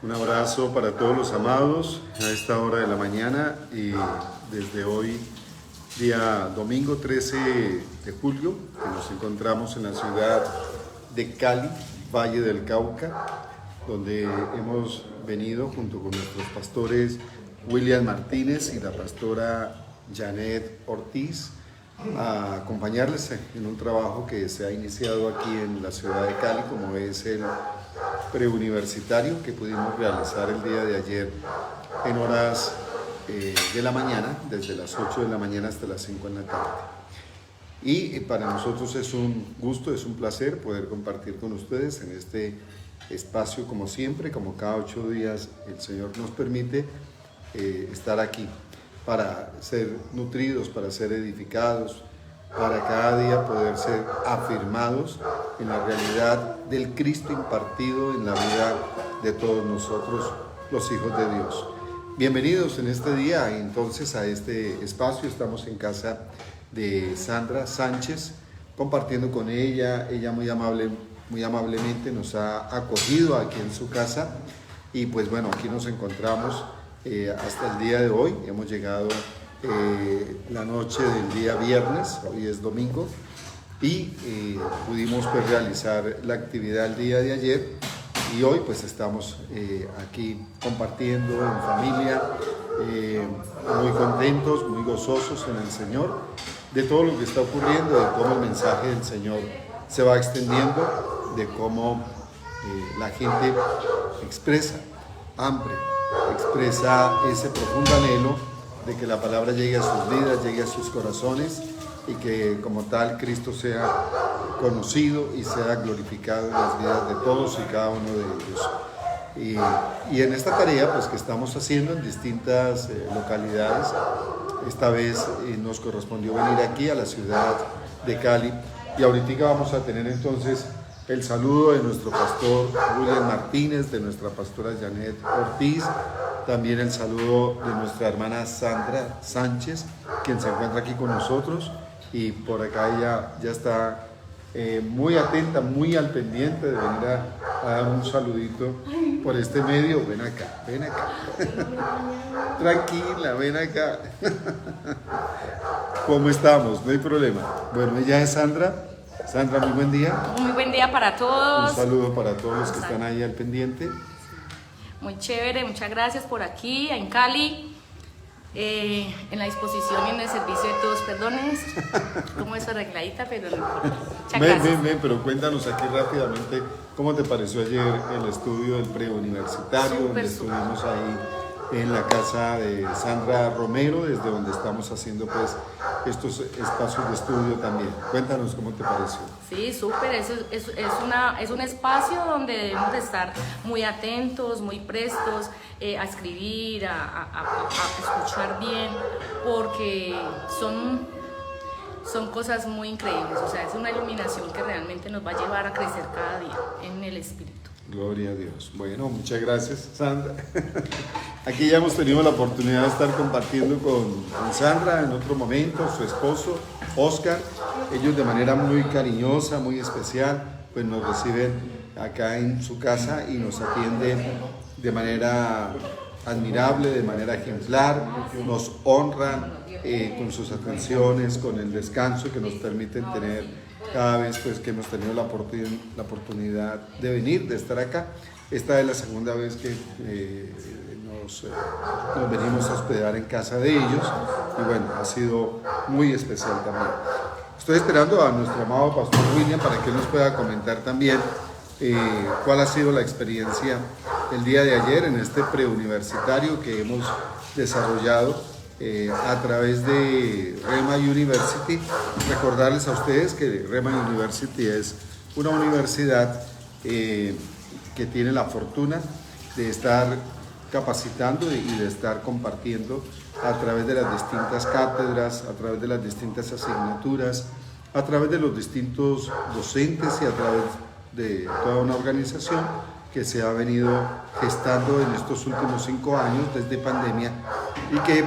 Un abrazo para todos los amados a esta hora de la mañana y desde hoy, día domingo 13 de julio, que nos encontramos en la ciudad de Cali, Valle del Cauca, donde hemos venido junto con nuestros pastores William Martínez y la pastora Janet Ortiz a acompañarles en un trabajo que se ha iniciado aquí en la ciudad de Cali, como es el preuniversitario que pudimos realizar el día de ayer en horas de la mañana, desde las 8 de la mañana hasta las 5 de la tarde. Y para nosotros es un gusto, es un placer poder compartir con ustedes en este espacio, como siempre, como cada 8 días el Señor nos permite estar aquí para ser nutridos, para ser edificados, para cada día poder ser afirmados en la realidad del Cristo impartido en la vida de todos nosotros, los hijos de Dios. Bienvenidos en este día entonces a este espacio. Estamos en casa de Sandra Sánchez, compartiendo con ella. Ella muy amablemente nos ha acogido aquí en su casa y pues bueno, aquí nos encontramos hasta el día de hoy. Hemos llegado la noche del día viernes, hoy es domingo, y pudimos pues realizar la actividad el día de ayer y hoy pues estamos aquí compartiendo en familia, muy contentos, muy gozosos en el Señor, de todo lo que está ocurriendo, de cómo el mensaje del Señor se va extendiendo, de cómo la gente expresa hambre, expresa ese profundo anhelo de que la palabra llegue a sus vidas, llegue a sus corazones y que como tal Cristo sea conocido y sea glorificado en las vidas de todos y cada uno de ellos. Y en esta tarea pues que estamos haciendo en distintas localidades, esta vez nos correspondió venir aquí a la ciudad de Cali y ahorita vamos a tener entonces el saludo de nuestro pastor William Martínez, de nuestra pastora Janet Ortiz, también el saludo de nuestra hermana Sandra Sánchez, quien se encuentra aquí con nosotros, y por acá ella ya está muy atenta, muy al pendiente de venir a dar un saludito por este medio. Ven acá, ven acá. Tranquila, ven acá. ¿Cómo estamos? No hay problema. Bueno, ella es Sandra. Sandra, muy buen día. Muy buen día para todos. Un saludo para todos los que están ahí al pendiente. Muy chévere, muchas gracias por aquí, en Cali, en la disposición y en el servicio de todos. Perdones, como es arregladita, pero no importa. Ven, pero cuéntanos aquí rápidamente cómo te pareció ayer el estudio del preuniversitario, donde estuvimos ahí en la casa de Sandra Romero, desde donde estamos haciendo pues estos espacios de estudio también. Cuéntanos cómo te pareció. Sí, súper, es un espacio donde debemos de estar muy atentos, muy prestos a escribir, a escuchar bien, porque son cosas muy increíbles. O sea, es una iluminación que realmente nos va a llevar a crecer cada día en el espíritu. Gloria a Dios. Bueno, muchas gracias, Sandra. Aquí ya hemos tenido la oportunidad de estar compartiendo con Sandra en otro momento, su esposo, Oscar. Ellos de manera muy cariñosa, muy especial, pues nos reciben acá en su casa y nos atienden de manera admirable, de manera ejemplar, nos honran con sus atenciones, con el descanso que nos permiten tener cada vez pues, que hemos tenido la oportunidad de venir, de estar acá. Esta es la segunda vez que nos venimos a hospedar en casa de ellos y bueno, ha sido muy especial también. Estoy esperando a nuestro amado pastor William para que él nos pueda comentar también cuál ha sido la experiencia el día de ayer en este preuniversitario que hemos desarrollado a través de Rhema University. Recordarles a ustedes que Rhema University es una universidad que tiene la fortuna de estar capacitando y de estar compartiendo a través de las distintas cátedras, a través de las distintas asignaturas, a través de los distintos docentes y a través de toda una organización que se ha venido gestando en estos últimos 5 años desde pandemia y que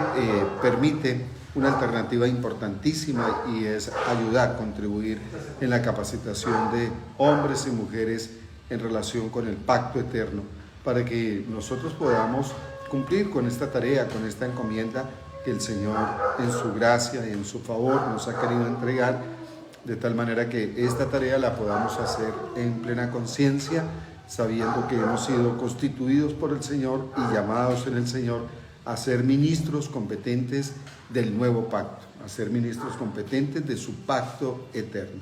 permite una alternativa importantísima y es ayudar, contribuir en la capacitación de hombres y mujeres en relación con el pacto eterno para que nosotros podamos cumplir con esta tarea, con esta encomienda que el Señor en su gracia y en su favor nos ha querido entregar, de tal manera que esta tarea la podamos hacer en plena conciencia, sabiendo que hemos sido constituidos por el Señor y llamados en el Señor a ser ministros competentes del nuevo pacto, a ser ministros competentes de su pacto eterno.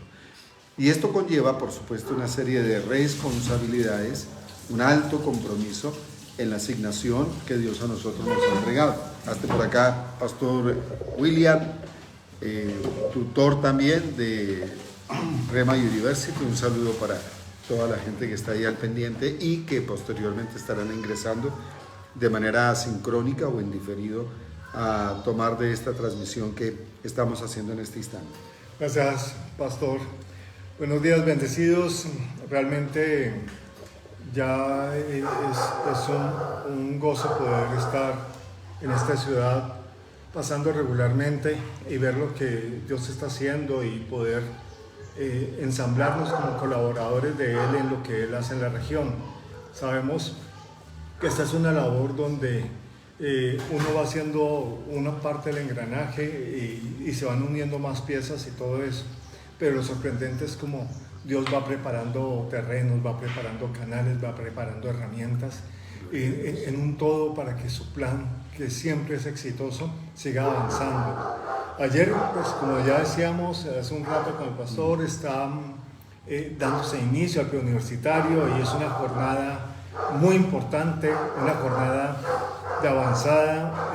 Y esto conlleva, por supuesto, una serie de responsabilidades, un alto compromiso en la asignación que Dios a nosotros nos ha entregado. Hasta por acá, Pastor William, tutor también de Rema University, un saludo para toda la gente que está ahí al pendiente y que posteriormente estarán ingresando de manera asincrónica o en diferido a tomar de esta transmisión que estamos haciendo en este instante. Gracias, Pastor. Buenos días, bendecidos. Realmente ya es un gozo poder estar en esta ciudad pasando regularmente y ver lo que Dios está haciendo y poder ensamblarnos como colaboradores de Él en lo que Él hace en la región. Sabemos que esta es una labor donde uno va haciendo una parte del engranaje y se van uniendo más piezas y todo eso, pero lo sorprendente es como Dios va preparando terrenos, va preparando canales, va preparando herramientas en un todo para que su plan, que siempre es exitoso, siga avanzando. Ayer, pues como ya decíamos hace un rato con el pastor, está dándose inicio al preuniversitario y es una jornada muy importante, una jornada de avanzada,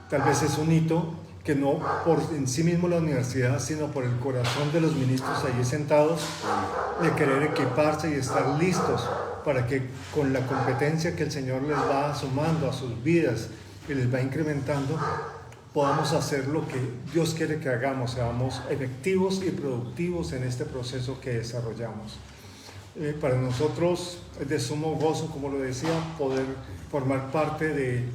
tal vez es un hito que no por en sí mismo la universidad, sino por el corazón de los ministros allí sentados, de querer equiparse y estar listos para que con la competencia que el Señor les va sumando a sus vidas y les va incrementando, podamos hacer lo que Dios quiere que hagamos, seamos efectivos y productivos en este proceso que desarrollamos. Para nosotros es de sumo gozo, como lo decía, poder formar parte de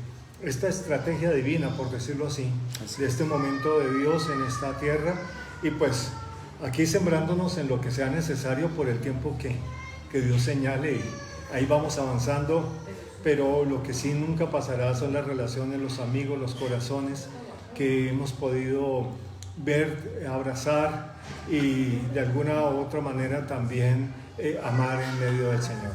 esta estrategia divina, por decirlo así, de este momento de Dios en esta tierra y pues aquí sembrándonos en lo que sea necesario por el tiempo que Dios señale y ahí vamos avanzando, pero lo que sí nunca pasará son las relaciones, los amigos, los corazones que hemos podido ver, abrazar y de alguna u otra manera también amar en medio del Señor.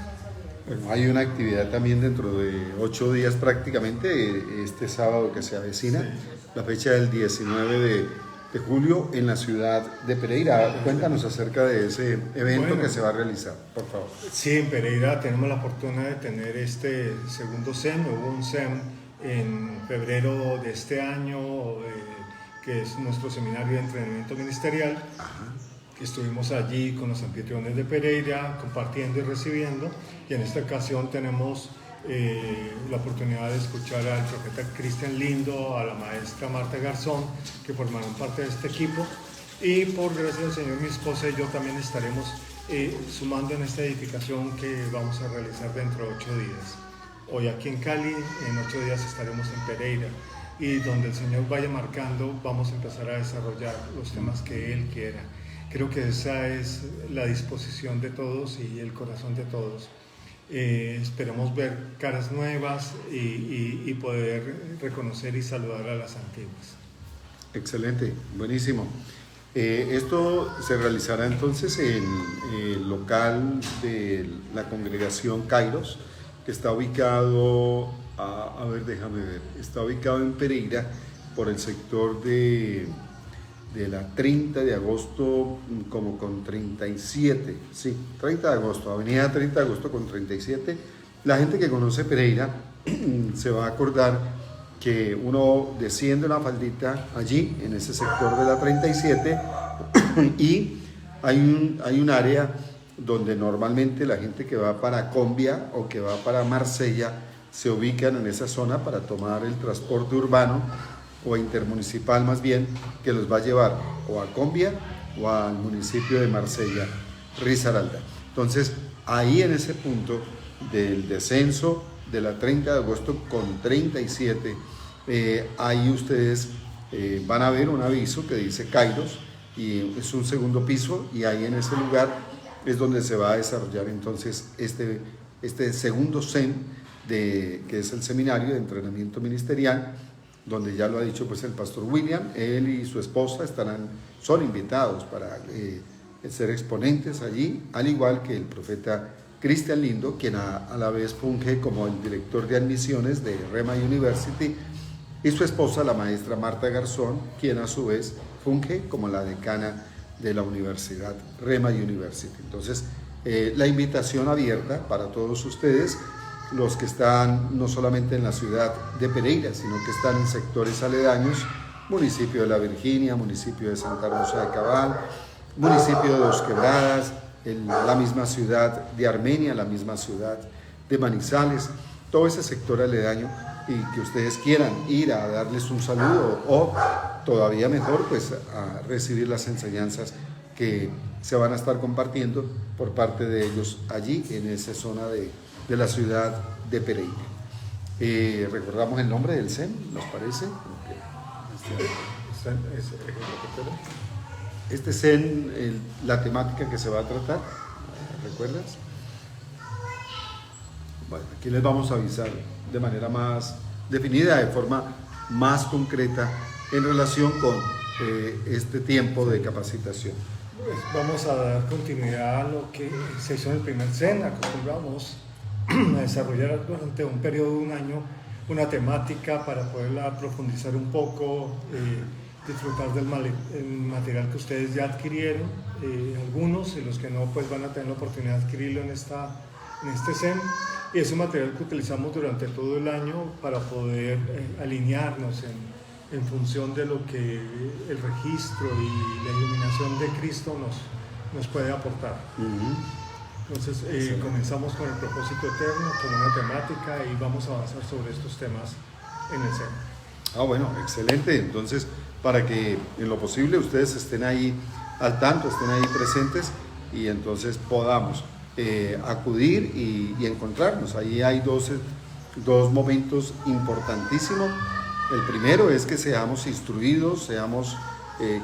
Bueno, hay una actividad también dentro de 8 días prácticamente, este sábado que se avecina, sí. La fecha del 19 de julio en la ciudad de Pereira. Cuéntanos acerca de ese evento que se va a realizar, por favor. Sí, en Pereira tenemos la fortuna de tener este segundo SEM, hubo un SEM en febrero de este año, que es nuestro seminario de entrenamiento ministerial. Ajá. Estuvimos allí con los anfitriones de Pereira, compartiendo y recibiendo, y en esta ocasión tenemos la oportunidad de escuchar al profeta Cristian Lindo, a la maestra Marta Garzón, que formaron parte de este equipo, y por gracia del Señor, mi esposa y yo también estaremos sumando en esta edificación que vamos a realizar dentro de 8 días. Hoy aquí en Cali, en 8 días estaremos en Pereira, y donde el Señor vaya marcando, vamos a empezar a desarrollar los temas que Él quiera. Creo que esa es la disposición de todos y el corazón de todos. Esperamos ver caras nuevas y poder reconocer y saludar a las antiguas. Excelente, buenísimo. Esto se realizará entonces en el local de la congregación Kairos, que está ubicado, está ubicado en Pereira, por el sector de la 30 de agosto, como con 37, sí, 30 de agosto, avenida 30 de agosto con 37. La gente que conoce Pereira se va a acordar que uno desciende la faldita allí, en ese sector de la 37, y hay un área donde normalmente la gente que va para Combia o que va para Marsella se ubican en esa zona para tomar el transporte urbano o intermunicipal más bien, que los va a llevar o a Combia o al municipio de Marsella, Risaralda. Entonces, ahí en ese punto del descenso de la 30 de agosto con 37, ahí ustedes van a ver un aviso que dice Kairos, y es un segundo piso, y ahí en ese lugar es donde se va a desarrollar entonces este este segundo SEM, que es el Seminario de Entrenamiento Ministerial, donde ya lo ha dicho pues el pastor William. Él y su esposa son invitados para ser exponentes allí, al igual que el profeta Cristian Lindo, quien a la vez funge como el director de admisiones de Rema University, y su esposa, la maestra Marta Garzón, quien a su vez funge como la decana de la Universidad Rema University. Entonces, la invitación abierta para todos ustedes, los que están no solamente en la ciudad de Pereira, sino que están en sectores aledaños, municipio de La Virginia, municipio de Santa Rosa de Cabal, municipio de Dos Quebradas, la misma ciudad de Armenia, la misma ciudad de Manizales, todo ese sector aledaño, y que ustedes quieran ir a darles un saludo o todavía mejor pues a recibir las enseñanzas que se van a estar compartiendo por parte de ellos allí en esa zona de la ciudad de Pereira. Recordamos el nombre del SEM, ¿nos parece? Este SEM, la temática que se va a tratar, ¿recuerdas? Bueno, aquí les vamos a avisar de manera más definida, de forma más concreta en relación con este tiempo de capacitación. Pues vamos a dar continuidad a lo que se hizo en el primer CEN. Acostumbramos a desarrollar durante un periodo de un año una temática para poderla profundizar un poco, disfrutar del material que ustedes ya adquirieron, algunos, y los que no pues van a tener la oportunidad de adquirirlo en este CEN. Y es un material que utilizamos durante todo el año para poder alinearnos en función de lo que el registro y la iluminación de Cristo nos puede aportar. Entonces comenzamos con el propósito eterno, con una temática, y vamos a avanzar sobre estos temas en el CEN. Bueno, excelente. Entonces, para que en lo posible ustedes estén ahí al tanto, estén ahí presentes, y entonces podamos acudir y encontrarnos. Ahí hay dos momentos importantísimos. El primero es que seamos instruidos, seamos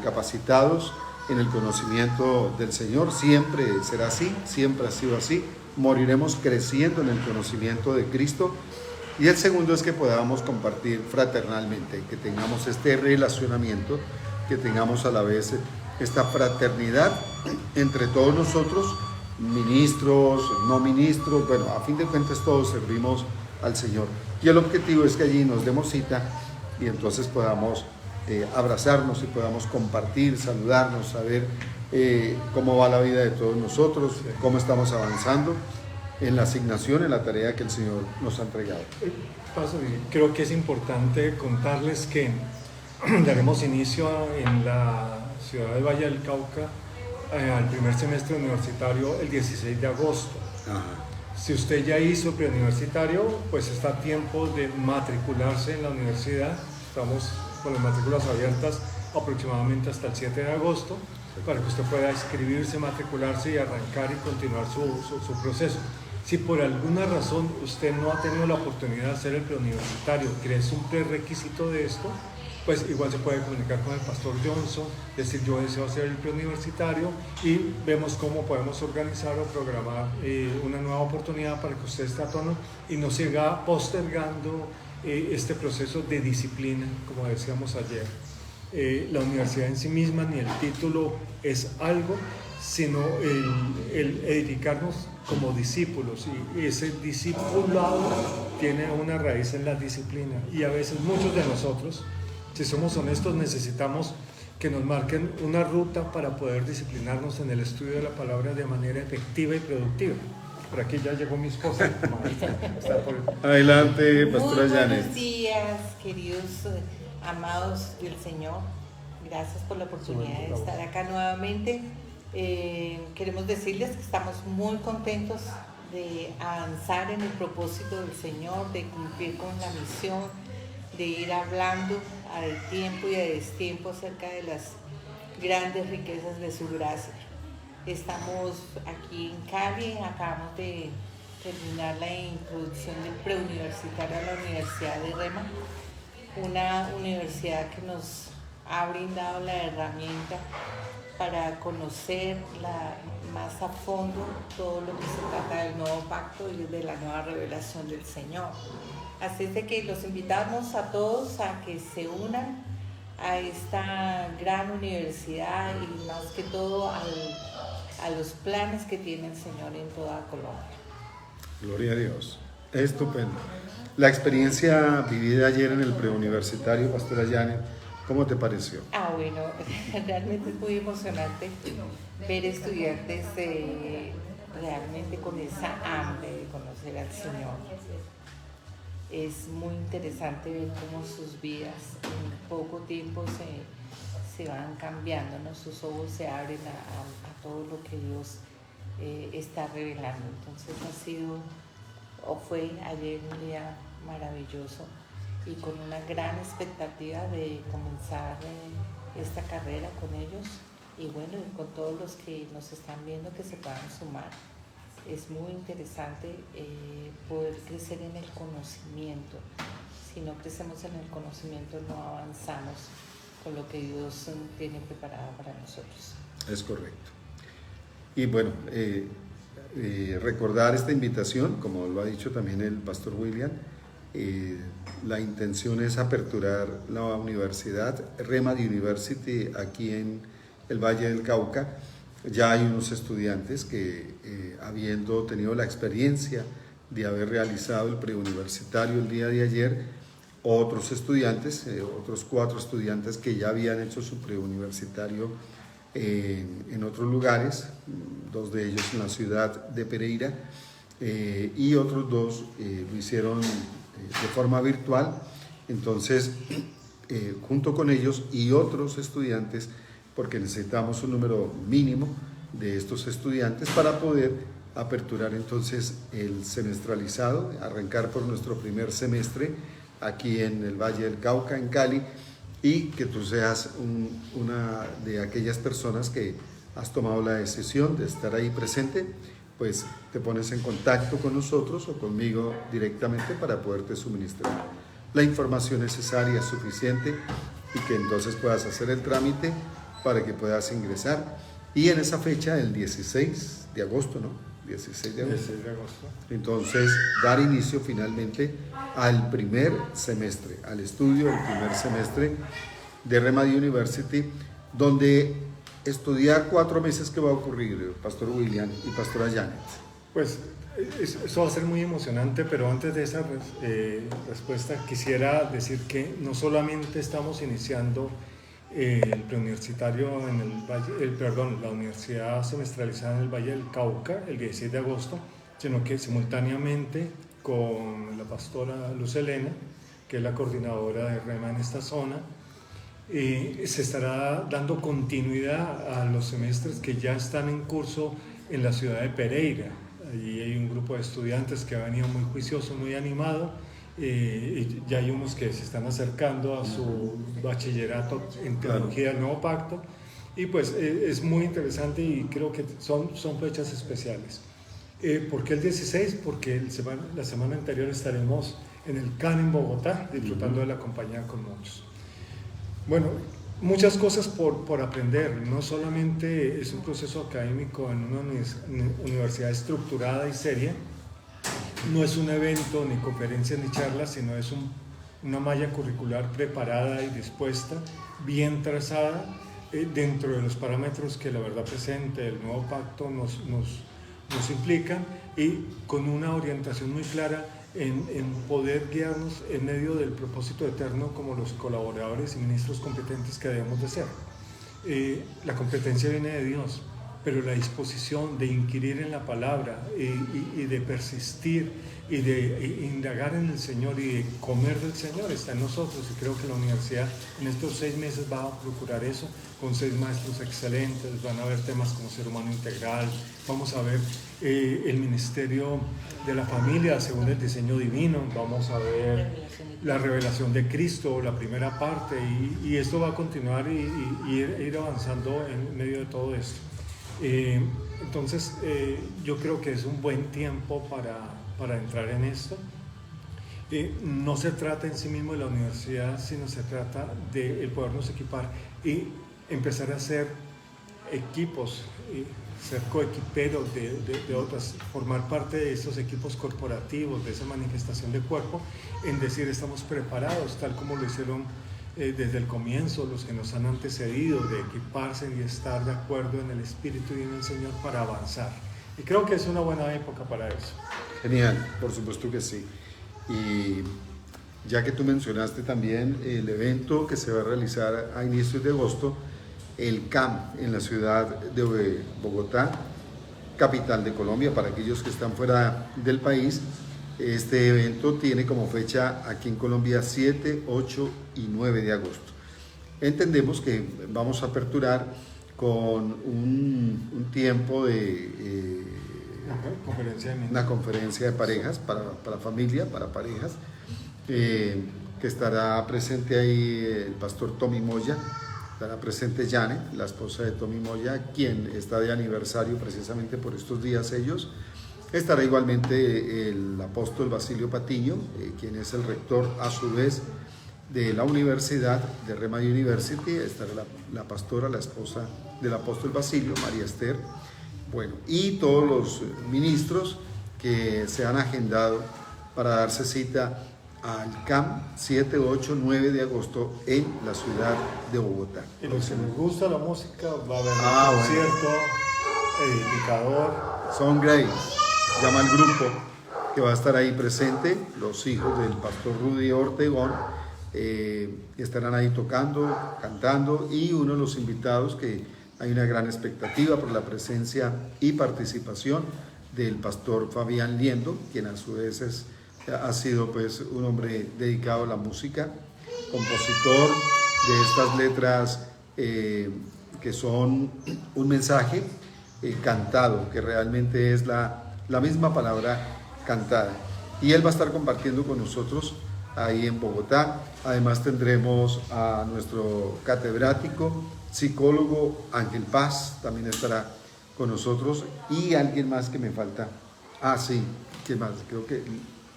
capacitados en el conocimiento del Señor. Siempre será así, siempre ha sido así. Moriremos creciendo en el conocimiento de Cristo. Y el segundo es que podamos compartir fraternalmente, que tengamos este relacionamiento, que tengamos a la vez esta fraternidad entre todos nosotros, ministros, no ministros. Bueno, a fin de cuentas todos servimos al Señor, y el objetivo es que allí nos demos cita y entonces podamos abrazarnos y podamos compartir, saludarnos, saber cómo va la vida de todos nosotros, cómo estamos avanzando en la asignación, en la tarea que el Señor nos ha entregado. Creo que es importante contarles que daremos inicio en la ciudad de Valle del Cauca al primer semestre universitario el 16 de agosto. Si usted ya hizo preuniversitario, pues está a tiempo de matricularse en la universidad. Estamos con las matrículas abiertas aproximadamente hasta el 7 de agosto, para que usted pueda inscribirse, matricularse y arrancar y continuar su proceso. Si por alguna razón usted no ha tenido la oportunidad de hacer el preuniversitario, que es un prerequisito de esto, pues igual se puede comunicar con el pastor Johnson, decir yo deseo hacer el preuniversitario, y vemos cómo podemos organizar o programar una nueva oportunidad para que usted esté a tono y no siga postergando este proceso de disciplina, como decíamos ayer. La universidad en sí misma ni el título es algo, sino el edificarnos como discípulos, y ese discipulado tiene una raíz en la disciplina, y a veces muchos de nosotros, si somos honestos, necesitamos que nos marquen una ruta para poder disciplinarnos en el estudio de la palabra de manera efectiva y productiva. Por aquí ya llegó mi esposa. Adelante, pastora Janet. Buenos días, queridos amados del Señor. Gracias por la oportunidad de estar acá nuevamente. Queremos decirles que estamos muy contentos de avanzar en el propósito del Señor, de cumplir con la misión, de ir hablando al tiempo y a destiempo acerca de las grandes riquezas de su gracia. Estamos aquí en Cali, acabamos de terminar la introducción del preuniversitario a la Universidad de Rema, una universidad que nos ha brindado la herramienta para conocer más a fondo todo lo que se trata del nuevo pacto y de la nueva revelación del Señor. Así es de que los invitamos a todos a que se unan a esta gran universidad y más que todo a los planes que tiene el Señor en toda Colombia. Gloria a Dios. Estupendo. La experiencia vivida ayer en el preuniversitario, Pastora Janet, ¿cómo te pareció? Bueno, realmente es muy emocionante ver estudiantes realmente con esa hambre de conocer al Señor. Es muy interesante ver cómo sus vidas en poco tiempo se van cambiando, ¿no? Sus ojos se abren a todo lo que Dios está revelando. Entonces fue ayer un día maravilloso y con una gran expectativa de comenzar esta carrera con ellos y bueno, y con todos los que nos están viendo que se puedan sumar. Es muy interesante poder crecer en el conocimiento. Si no crecemos en el conocimiento, no avanzamos con lo que Dios tiene preparado para nosotros. Es correcto. Y bueno, recordar esta invitación, como lo ha dicho también el pastor William, la intención es aperturar la universidad Remedy University aquí en el Valle del Cauca. Ya hay unos estudiantes que, habiendo tenido la experiencia de haber realizado el preuniversitario el día de ayer, otros estudiantes, otros 4 estudiantes que ya habían hecho su preuniversitario en otros lugares, 2 de ellos en la ciudad de Pereira, y otros 2 lo hicieron de forma virtual. Entonces, junto con ellos y otros estudiantes, porque necesitamos un número mínimo de estos estudiantes para poder aperturar entonces el semestralizado, arrancar por nuestro primer semestre aquí en el Valle del Cauca, en Cali, y que tú seas una de aquellas personas que has tomado la decisión de estar ahí presente, pues te pones en contacto con nosotros o conmigo directamente para poderte suministrar la información necesaria, suficiente, y que entonces puedas hacer el trámite para que puedas ingresar. Y en esa fecha, el 16 de agosto, ¿no? 16 de agosto. 16 de agosto. Entonces, dar inicio finalmente al primer semestre, al estudio del primer semestre de Remedy University, donde estudiar 4 meses. ¿Qué va a ocurrir, Pastor William y Pastora Janet? Pues eso va a ser muy emocionante, pero antes de esa respuesta quisiera decir que no solamente estamos iniciando el preuniversitario en el Valle, la universidad semestralizada en el Valle del Cauca el 16 de agosto, sino que simultáneamente con la pastora Luz Elena, que es la coordinadora de REMA en esta zona, se estará dando continuidad a los semestres que ya están en curso en la ciudad de Pereira. Allí hay un grupo de estudiantes que ha venido muy juicioso, muy animado. Y ya hay unos que se están acercando a su bachillerato en teología del nuevo pacto, y pues es muy interesante y creo que son fechas especiales. ¿Por qué el 16? Porque la semana anterior estaremos en el CAN en Bogotá disfrutando de la compañía con muchos. Bueno, muchas cosas por aprender. No solamente es un proceso académico en una universidad estructurada y seria, no es un evento, ni conferencias, ni charlas, sino es una malla curricular preparada y dispuesta, bien trazada, dentro de los parámetros que la verdad presente del nuevo pacto nos implican, y con una orientación muy clara en poder guiarnos en medio del propósito eterno como los colaboradores y ministros competentes que debemos de ser. La competencia viene de Dios, pero la disposición de inquirir en la palabra y de persistir y de indagar en el Señor y de comer del Señor está en nosotros, y creo que la universidad en estos 6 meses va a procurar eso, con 6 maestros excelentes. Van a haber temas como ser humano integral, vamos a ver el ministerio de la familia según el diseño divino, vamos a ver la revelación de Cristo, la primera parte, y esto va a continuar y ir avanzando en medio de todo esto. Entonces yo creo que es un buen tiempo para entrar en esto, No se trata en sí mismo de la universidad, sino se trata de el podernos equipar y empezar a hacer equipos, ser coequiperos de otras, formar parte de estos equipos corporativos, de esa manifestación de cuerpo, en decir estamos preparados, tal como lo hicieron desde el comienzo los que nos han antecedido, de equiparse y estar de acuerdo en el Espíritu y en el Señor para avanzar. Y creo que es una buena época para eso. Genial, por supuesto que sí. Y ya que tú mencionaste también el evento que se va a realizar a inicios de agosto, el CAM en la ciudad de Bogotá, capital de Colombia, para aquellos que están fuera del país. Este evento tiene como fecha aquí en Colombia 7, 8 y 9 de agosto. Entendemos que vamos a aperturar con un tiempo de una conferencia de parejas, para familia, para parejas, que estará presente ahí el pastor Tommy Moya, estará presente Janet, la esposa de Tommy Moya, quien está de aniversario precisamente por estos días ellos. Estará igualmente el apóstol Basilio Patiño, quien es el rector a su vez de la universidad de Rema University. Estará la pastora, la esposa del apóstol Basilio, María Esther. Bueno, y todos los ministros que se han agendado para darse cita al CAM 7, 8, 9 de agosto en la ciudad de Bogotá. Y los que les gusta la música, va a haber un concierto edificador. Son Grace, llama el grupo que va a estar ahí presente, los hijos del pastor Rudy Ortegón, estarán ahí tocando, cantando, y uno de los invitados que hay una gran expectativa por la presencia y participación del pastor Fabián Liendo, quien a su vez ha sido pues un hombre dedicado a la música, compositor de estas letras que son un mensaje cantado, que realmente es la misma palabra cantada. Y él va a estar compartiendo con nosotros ahí en Bogotá. Además tendremos a nuestro catedrático, psicólogo Ángel Paz, también estará con nosotros, y alguien más que me falta. Sí, ¿qué más? Creo que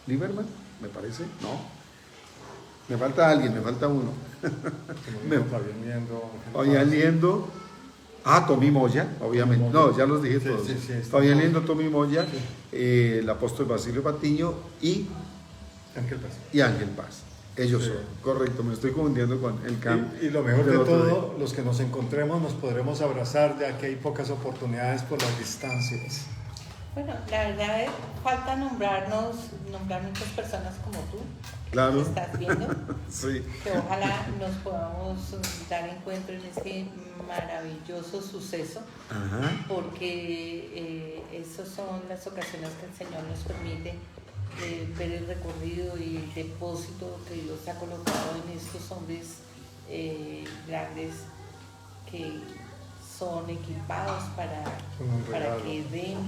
Lieberman, me parece, no. Me falta alguien, me falta uno. Fabián Liendo. Tommy Moya, obviamente. No, ya los dije todos. Fabián Liendo, Tommy Moya, el apóstol Basilio Patiño y Ángel Paz. Ellos son, correcto, me estoy confundiendo con el CAM. Y lo mejor de todo, los que nos encontremos nos podremos abrazar, ya que hay pocas oportunidades por las distancias. Bueno, la verdad falta nombrar muchas personas como tú, claro, que estás viendo, sí, que ojalá nos podamos dar encuentro en este maravilloso suceso. Ajá. Porque esas son las ocasiones que el Señor nos permite ver el recorrido y el depósito que Dios ha colocado en estos hombres grandes que son equipados para que den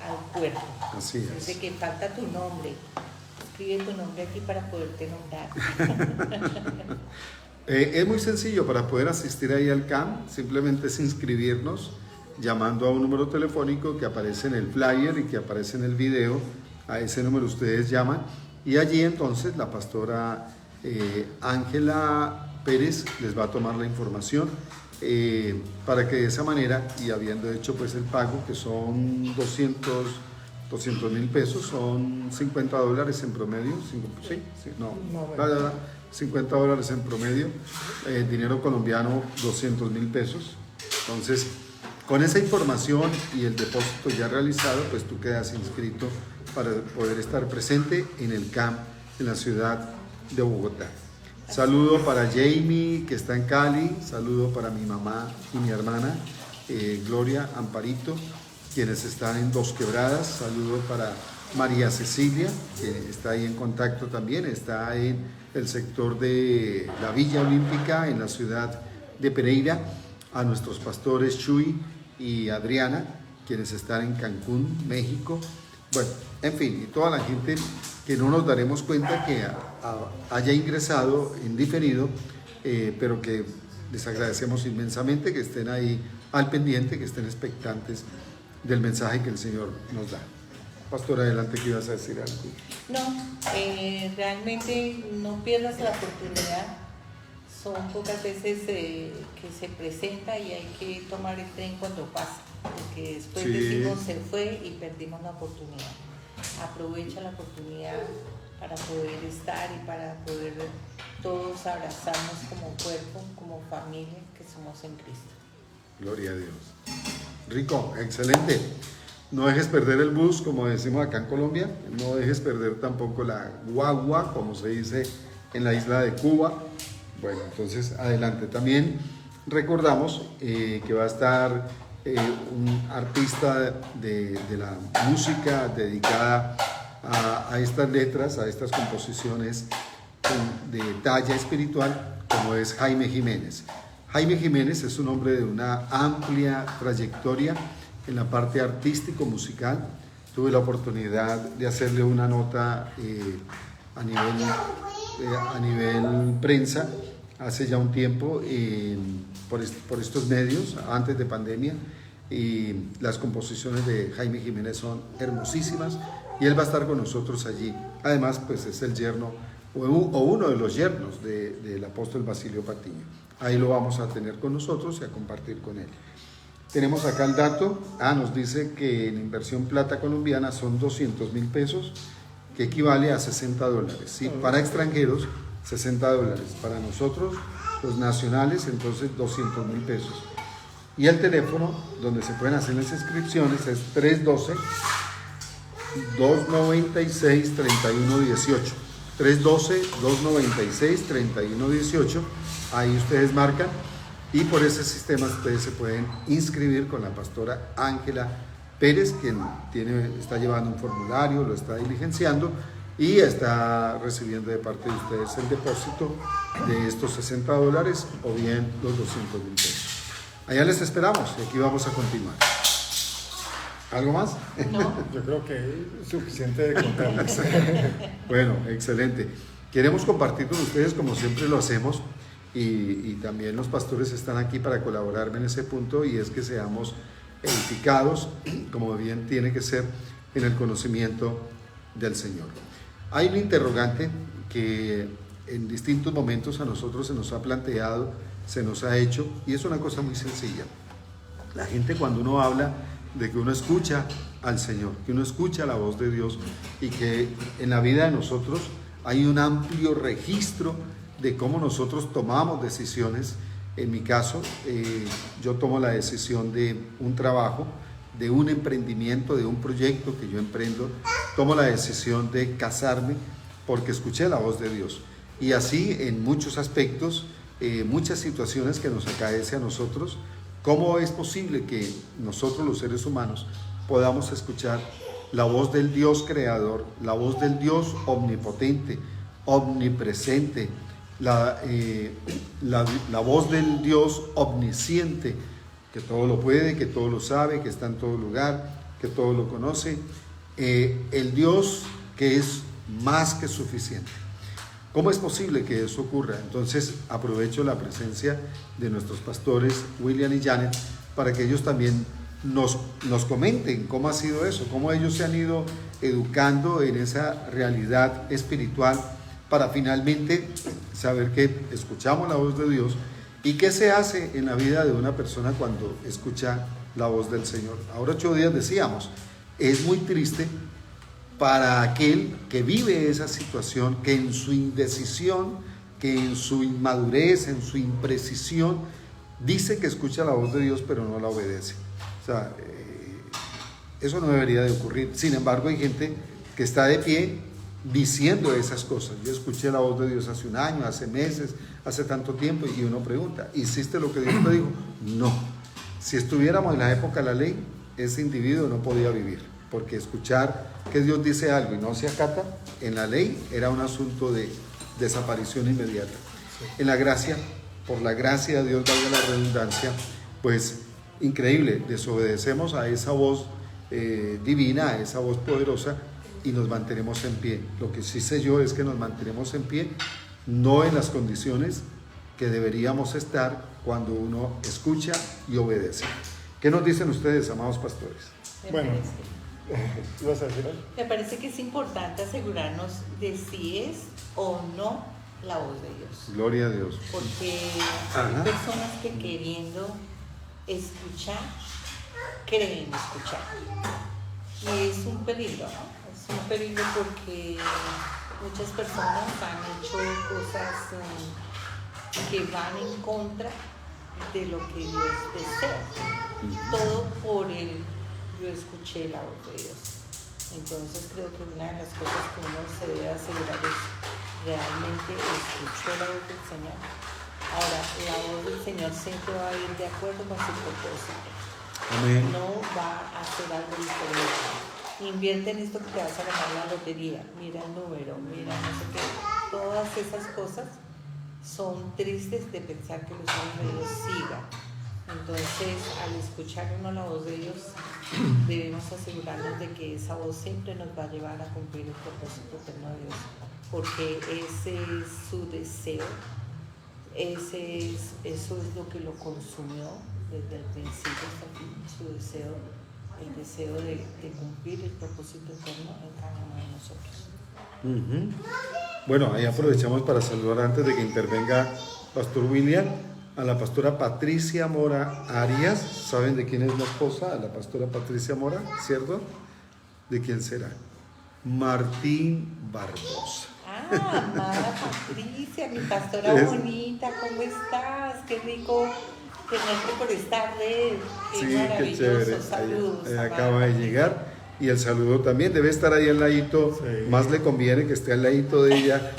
al cuerpo. Así es. Desde que falta tu nombre, escribe tu nombre aquí para poderte nombrar. Es muy sencillo. Para poder asistir ahí al CAM, simplemente es inscribirnos llamando a un número telefónico que aparece en el flyer y que aparece en el video. A ese número ustedes llaman, y allí entonces la pastora Ángela Pérez les va a tomar la información para que de esa manera, y habiendo hecho pues el pago, que son 200,000 pesos, son $50 en promedio, $50 en promedio, dinero colombiano 200,000 pesos. Entonces, con esa información y el depósito ya realizado, pues tú quedas inscrito para poder estar presente en el CAM en la ciudad de Bogotá. Saludo para Jamie, que está en Cali. Saludo para mi mamá y mi hermana, Gloria, Amparito, quienes están en Dos Quebradas. Saludo para María Cecilia, que está ahí en contacto también. Está en el sector de la Villa Olímpica, en la ciudad de Pereira. A nuestros pastores Chuy y Adriana, quienes están en Cancún, México. Bueno, en fin, y toda la gente que no nos daremos cuenta que haya ingresado en diferido, pero que les agradecemos inmensamente que estén ahí al pendiente, que estén expectantes del mensaje que el Señor nos da. Pastor, adelante, que ibas a decir algo. No, realmente no pierdas la oportunidad. Son pocas veces que se presenta y hay que tomar el tren cuando pasa, porque después decimos se fue y perdimos la oportunidad. Aprovecha la oportunidad para poder estar y para poder todos abrazarnos como cuerpo, como familia que somos en Cristo. Gloria a Dios. Rico, excelente. No dejes perder el bus, como decimos acá en Colombia. No dejes perder tampoco la guagua, como se dice en la isla de Cuba. Bueno, entonces adelante. También recordamos que va a estar un artista de la música dedicada a estas letras, a estas composiciones de talla espiritual, como es Jaime Jiménez. Jaime Jiménez es un hombre de una amplia trayectoria en la parte artístico-musical. Tuve la oportunidad de hacerle una nota a nivel prensa hace ya un tiempo por estos medios, antes de pandemia, y las composiciones de Jaime Jiménez son hermosísimas y él va a estar con nosotros allí. Además, pues es el yerno o uno de los yernos del apóstol Basilio Patiño. Ahí lo vamos a tener con nosotros y a compartir con él. Tenemos acá el dato. Nos dice que en inversión plata colombiana son 200.000 pesos, que equivale a $60. ¿Sí? Para extranjeros, $60. Para nosotros, los nacionales, entonces 200.000 pesos. Y el teléfono donde se pueden hacer las inscripciones es 312-296-3118. 312-296-3118. Ahí ustedes marcan y por ese sistema ustedes se pueden inscribir con la pastora Ángela Pérez, quien está llevando un formulario, lo está diligenciando y está recibiendo de parte de ustedes el depósito de estos $60 o bien los 200.000 pesos. Allá les esperamos y aquí vamos a continuar. ¿Algo más? No. Yo creo que es suficiente de contarles. Bueno, excelente. Queremos compartir con ustedes como siempre lo hacemos y también los pastores están aquí para colaborarme en ese punto, y es que seamos edificados como bien tiene que ser en el conocimiento del Señor. Hay un interrogante que en distintos momentos a nosotros se nos ha planteado, se nos ha hecho, y es una cosa muy sencilla. La gente, cuando uno habla de que uno escucha al Señor, que uno escucha la voz de Dios, y que en la vida de nosotros hay un amplio registro de cómo nosotros tomamos decisiones. En mi caso, yo tomo la decisión de un trabajo, de un emprendimiento, de un proyecto que yo emprendo. Tomo la decisión de casarme porque escuché la voz de Dios. Y así en muchos aspectos, muchas situaciones que nos acaece a nosotros. ¿Cómo es posible que nosotros los seres humanos podamos escuchar la voz del Dios creador, la voz del Dios omnipotente, omnipresente, la voz del Dios omnisciente, que todo lo puede, que todo lo sabe, que está en todo lugar, que todo lo conoce, el Dios que es más que suficiente? ¿Cómo es posible que eso ocurra? Entonces aprovecho la presencia de nuestros pastores William y Janet para que ellos también nos comenten cómo ha sido eso, cómo ellos se han ido educando en esa realidad espiritual para finalmente saber que escuchamos la voz de Dios y qué se hace en la vida de una persona cuando escucha la voz del Señor. Ahora 8 días decíamos, es muy triste para aquel que vive esa situación, que en su indecisión, que en su inmadurez, en su imprecisión, dice que escucha la voz de Dios pero no la obedece. O sea, eso no debería de ocurrir. Sin embargo, hay gente que está de pie diciendo esas cosas. Yo escuché la voz de Dios hace un año, hace meses, hace tanto tiempo, y uno pregunta, ¿hiciste lo que Dios te dijo? No. Si estuviéramos en la época de la ley, ese individuo no podía vivir, porque escuchar que Dios dice algo y no se acata, en la ley era un asunto de desaparición inmediata. En la gracia, por la gracia de Dios, valga la redundancia, pues increíble, desobedecemos a esa voz divina, a esa voz poderosa, y nos mantenemos en pie. Lo que sí sé yo es que nos mantenemos en pie, no en las condiciones que deberíamos estar cuando uno escucha y obedece. ¿Qué nos dicen ustedes, amados pastores? Bueno, ¿Ibas a decir algo? Me parece que es importante asegurarnos de si es o no la voz de Dios. Gloria a Dios. Porque Ajá. hay personas que queriendo escuchar, creen escuchar. Y es un peligro, ¿no? Es un peligro porque muchas personas han hecho cosas que van en contra de lo que Dios desea. Todo por el yo escuché la voz de Dios. Entonces creo que una de las cosas que uno se debe asegurar es realmente escuchó la voz del Señor. Ahora, la voz del Señor siempre va a ir de acuerdo con su propósito. Amén. No va a hacer algo diferente. Invierte en esto que te vas a ganar la lotería. Mira el número, mira no sé qué. Todas esas cosas son tristes de pensar que los ojos de Dios sigan. Entonces, al escuchar uno la voz de Dios, debemos asegurarnos de que esa voz siempre nos va a llevar a cumplir el propósito eterno de Dios, porque ese es su deseo, eso es lo que lo consumió desde el principio hasta el fin, su deseo, el deseo de cumplir el propósito eterno en cada uno de nosotros. Bueno, ahí aprovechamos para saludar antes de que intervenga Pastor William a la pastora Patricia Mora Arias. ¿Saben de quién es la esposa? La pastora Patricia Mora, ¿cierto? ¿De quién será? Martín Barbosa. Ah, amada Patricia, mi pastora bonita, ¿cómo estás? Qué rico tenerte por esta red. Qué Sí, maravilloso. qué chévere. Saludos. Ahí amada acaba de Patricia. llegar. Y el saludo también debe estar ahí al ladito. Sí. Más le conviene que esté al ladito de ella.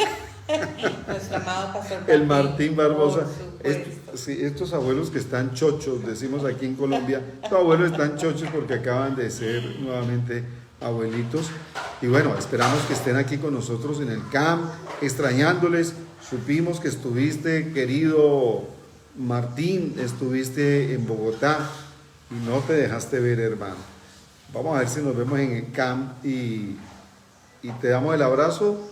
Nuestro amado pastor El Martín Barbosa. por supuesto. Sí, estos abuelos que están chochos, decimos aquí en Colombia, estos abuelos están chochos porque acaban de ser nuevamente abuelitos. Y bueno, esperamos que estén aquí con nosotros en el camp, extrañándoles. Supimos que estuviste, querido Martín, estuviste en Bogotá y no te dejaste ver, hermano. Vamos a ver si nos vemos en el camp y te damos el abrazo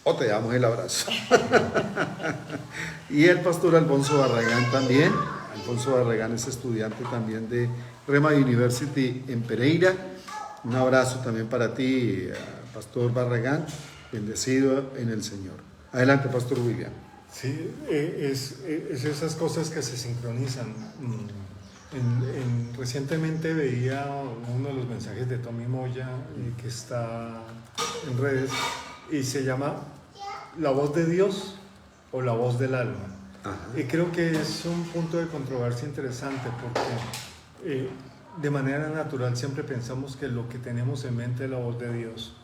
o te damos el abrazo. Y el pastor Alfonso Barragán también. Alfonso Barragán es estudiante también de Rema University en Pereira. Un abrazo también para ti, pastor Barragán, bendecido en el Señor. Adelante, pastor William. Sí, es esas cosas que se sincronizan. Recientemente veía uno de los mensajes de Tommy Moya que está en redes y se llama La voz de Dios o la voz del alma. Ajá. Y creo que es un punto de controversia interesante porque de manera natural siempre pensamos que lo que tenemos en mente es la voz de Dios,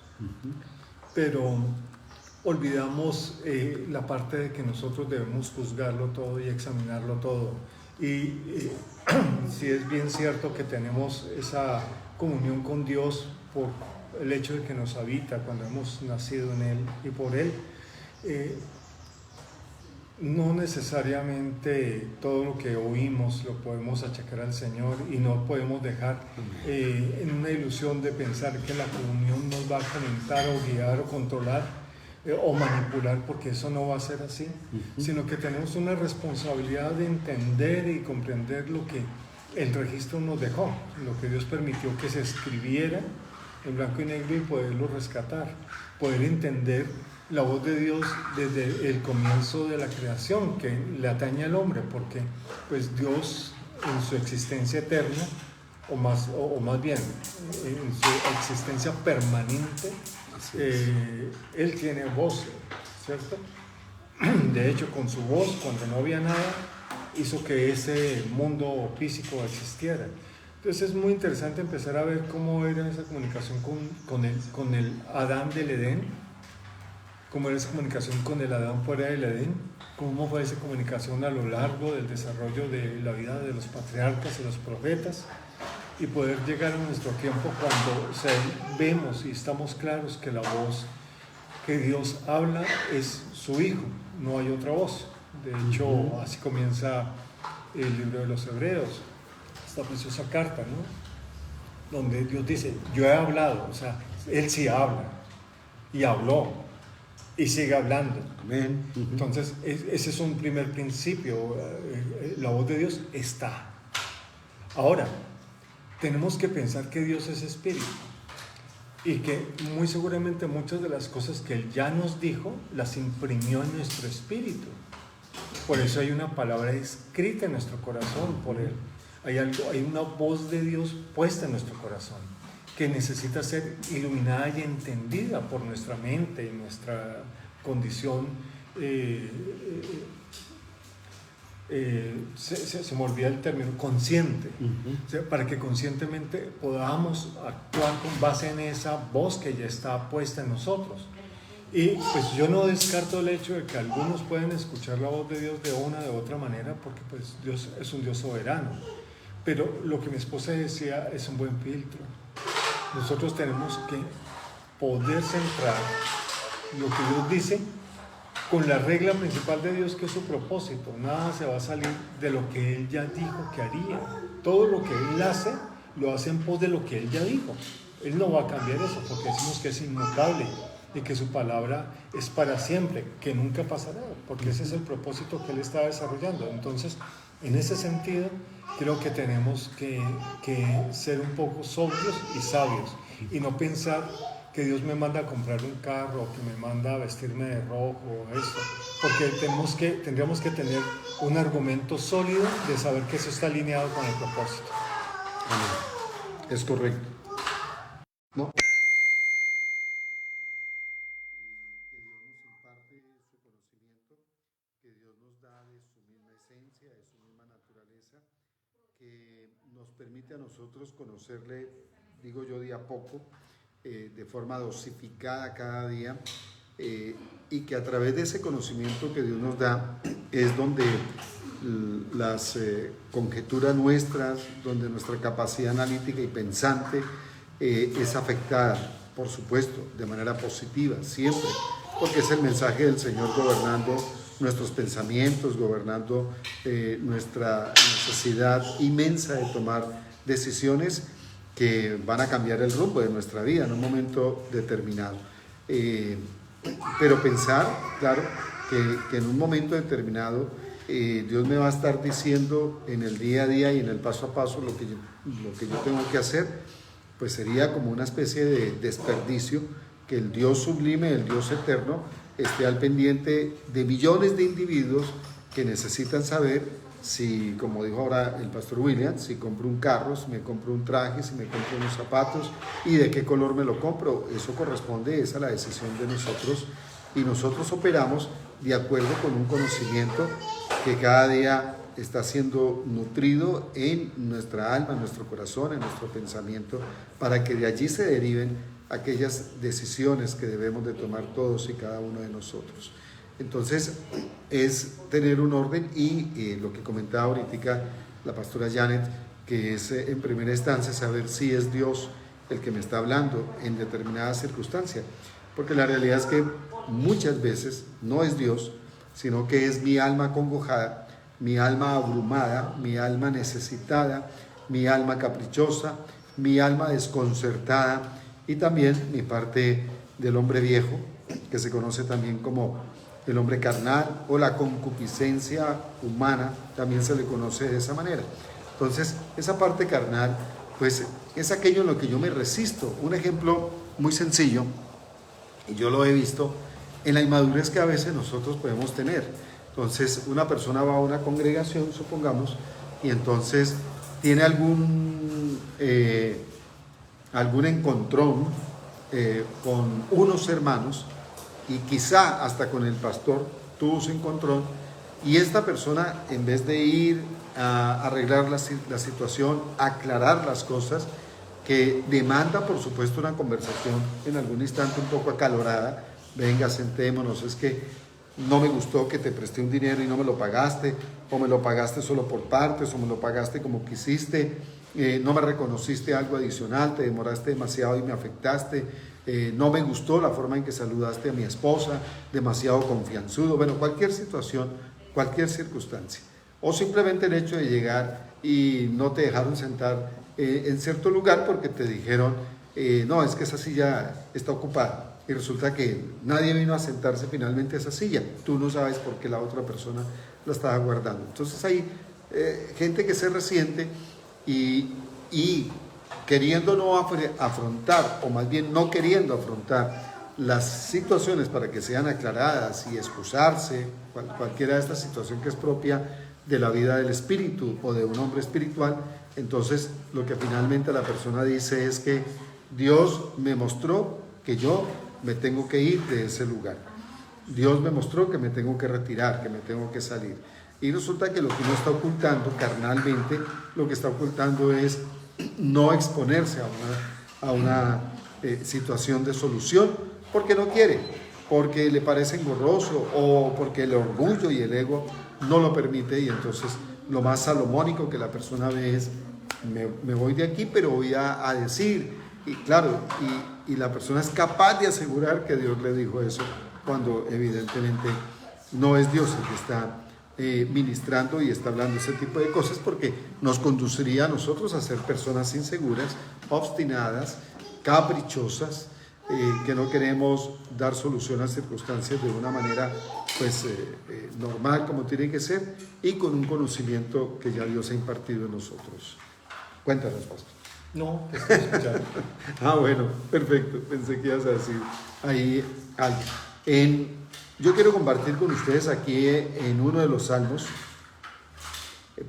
pero olvidamos la parte de que nosotros debemos juzgarlo todo y examinarlo todo. Y sí es bien cierto que tenemos esa comunión con Dios por el hecho de que nos habita cuando hemos nacido en Él y por Él. No necesariamente todo lo que oímos lo podemos achacar al Señor y no podemos dejar en una ilusión de pensar que la comunión nos va a comentar o guiar o controlar o manipular, porque eso no va a ser así, sino que tenemos una responsabilidad de entender y comprender lo que el registro nos dejó, lo que Dios permitió que se escribiera en blanco y negro y poderlo rescatar, poder entender la voz de Dios desde el comienzo de la creación que le atañe al hombre, porque pues Dios en su existencia eterna o más bien en su existencia permanente, Él tiene voz, ¿cierto? De hecho, con su voz, cuando no había nada, hizo que ese mundo físico existiera. Entonces es muy interesante empezar a ver cómo era esa comunicación con el Adán del Edén, cómo era esa comunicación con el Adán fuera del Edén, cómo fue esa comunicación a lo largo del desarrollo de la vida de los patriarcas y los profetas, y poder llegar a nuestro tiempo cuando vemos y estamos claros que la voz que Dios habla es su Hijo, no hay otra voz. De hecho, así comienza el libro de los Hebreos, esta preciosa carta, ¿no? Donde Dios dice, yo he hablado, o sea, Él sí habla, y habló, y sigue hablando. Amén. Entonces, ese es un primer principio, la voz de Dios está. Ahora, tenemos que pensar que Dios es espíritu y que muy seguramente muchas de las cosas que Él ya nos dijo las imprimió en nuestro espíritu. Por eso hay una palabra escrita en nuestro corazón por Él. Hay una voz de Dios puesta en nuestro corazón que necesita ser iluminada y entendida por nuestra mente y nuestra condición. Se me olvida el término, consciente. O sea, para que conscientemente podamos actuar con base en esa voz que ya está puesta en nosotros. Y pues yo no descarto el hecho de que algunos pueden escuchar la voz de Dios de una de otra manera, porque pues Dios es un Dios soberano. Pero lo que mi esposa decía es un buen filtro. Nosotros tenemos que poder centrar lo que Dios dice con la regla principal de Dios, que es su propósito. Nada se va a salir de lo que Él ya dijo que haría. Todo lo que Él hace, lo hace en pos de lo que Él ya dijo. Él no va a cambiar eso, porque decimos que es inmutable y que su palabra es para siempre, que nunca pasará, porque ese es el propósito que Él está desarrollando. Entonces, en ese sentido, creo que tenemos que ser un poco sobrios y sabios, y no pensar que Dios me manda a comprar un carro, que me manda a vestirme de rojo, eso, porque tendríamos que tener un argumento sólido de saber que eso está alineado con el propósito. Amén. Es correcto. ¿No? Que Dios nos imparte su conocimiento, que Dios nos da de su misma esencia, de su misma naturaleza, que nos permite a nosotros conocerle, digo yo, de a poco, de forma dosificada cada día, y que a través de ese conocimiento que Dios nos da es donde las conjeturas nuestras, donde nuestra capacidad analítica y pensante es afectada, por supuesto, de manera positiva, siempre, porque es el mensaje del Señor gobernando nuestros pensamientos, gobernando nuestra necesidad inmensa de tomar decisiones que van a cambiar el rumbo de nuestra vida en un momento determinado. Pero pensar, claro, que en un momento determinado Dios me va a estar diciendo en el día a día y en el paso a paso lo que yo tengo que hacer, pues sería como una especie de desperdicio que el Dios sublime, el Dios eterno, esté al pendiente de millones de individuos que necesitan saber si, como dijo ahora el pastor William, si compro un carro, si me compro un traje, si me compro unos zapatos y de qué color me lo compro. Eso corresponde a la decisión de nosotros, y nosotros operamos de acuerdo con un conocimiento que cada día está siendo nutrido en nuestra alma, en nuestro corazón, en nuestro pensamiento, para que de allí se deriven aquellas decisiones que debemos de tomar todos y cada uno de nosotros. Entonces, es tener un orden y lo que comentaba ahorita la pastora Janet, que es en primera instancia saber si es Dios el que me está hablando en determinadas circunstancias, porque la realidad es que muchas veces no es Dios, sino que es mi alma acongojada, mi alma abrumada, mi alma necesitada, mi alma caprichosa, mi alma desconcertada, y también mi parte del hombre viejo, que se conoce también como el hombre carnal, o la concupiscencia humana, también se le conoce de esa manera. Entonces, esa parte carnal, pues es aquello en lo que yo me resisto. Un ejemplo muy sencillo, y yo lo he visto en la inmadurez que a veces nosotros podemos tener. Entonces, una persona va a una congregación, supongamos, y entonces tiene algún encontrón con unos hermanos, y quizá hasta con el pastor tuvo su encontrón, y esta persona, en vez de ir a arreglar la situación, aclarar las cosas, que demanda por supuesto una conversación en algún instante un poco acalorada, venga, sentémonos, es que no me gustó que te presté un dinero y no me lo pagaste, o me lo pagaste solo por partes, o me lo pagaste como quisiste, no me reconociste algo adicional, te demoraste demasiado y me afectaste, no me gustó la forma en que saludaste a mi esposa, demasiado confianzudo. Bueno, cualquier situación, cualquier circunstancia, o simplemente el hecho de llegar y no te dejaron sentar en cierto lugar porque te dijeron no, es que esa silla está ocupada, y resulta que nadie vino a sentarse finalmente a esa silla, tú no sabes por qué la otra persona la estaba guardando. Entonces hay gente que se resiente y queriendo no afrontar, o más bien no queriendo afrontar las situaciones para que sean aclaradas y excusarse, cualquiera de estas situaciones que es propia de la vida del espíritu o de un hombre espiritual, entonces lo que finalmente la persona dice es que Dios me mostró que yo me tengo que ir de ese lugar. Dios me mostró que me tengo que retirar, que me tengo que salir. Y resulta que lo que uno está ocultando carnalmente, lo que está ocultando es no exponerse a una situación de solución, porque no quiere, porque le parece engorroso o porque el orgullo y el ego no lo permite, y entonces lo más salomónico que la persona ve es me voy de aquí, pero voy a decir, y claro, y la persona es capaz de asegurar que Dios le dijo eso, cuando evidentemente no es Dios el que está ministrando y está hablando ese tipo de cosas, porque nos conduciría a nosotros a ser personas inseguras, obstinadas, caprichosas, que no queremos dar solución a circunstancias de una manera pues normal, como tiene que ser, y con un conocimiento que ya Dios ha impartido en nosotros. Cuéntanos, pastor. No, te estoy escuchando. Bueno, perfecto, pensé que ibas a decir ahí algo. Yo quiero compartir con ustedes aquí en uno de los salmos,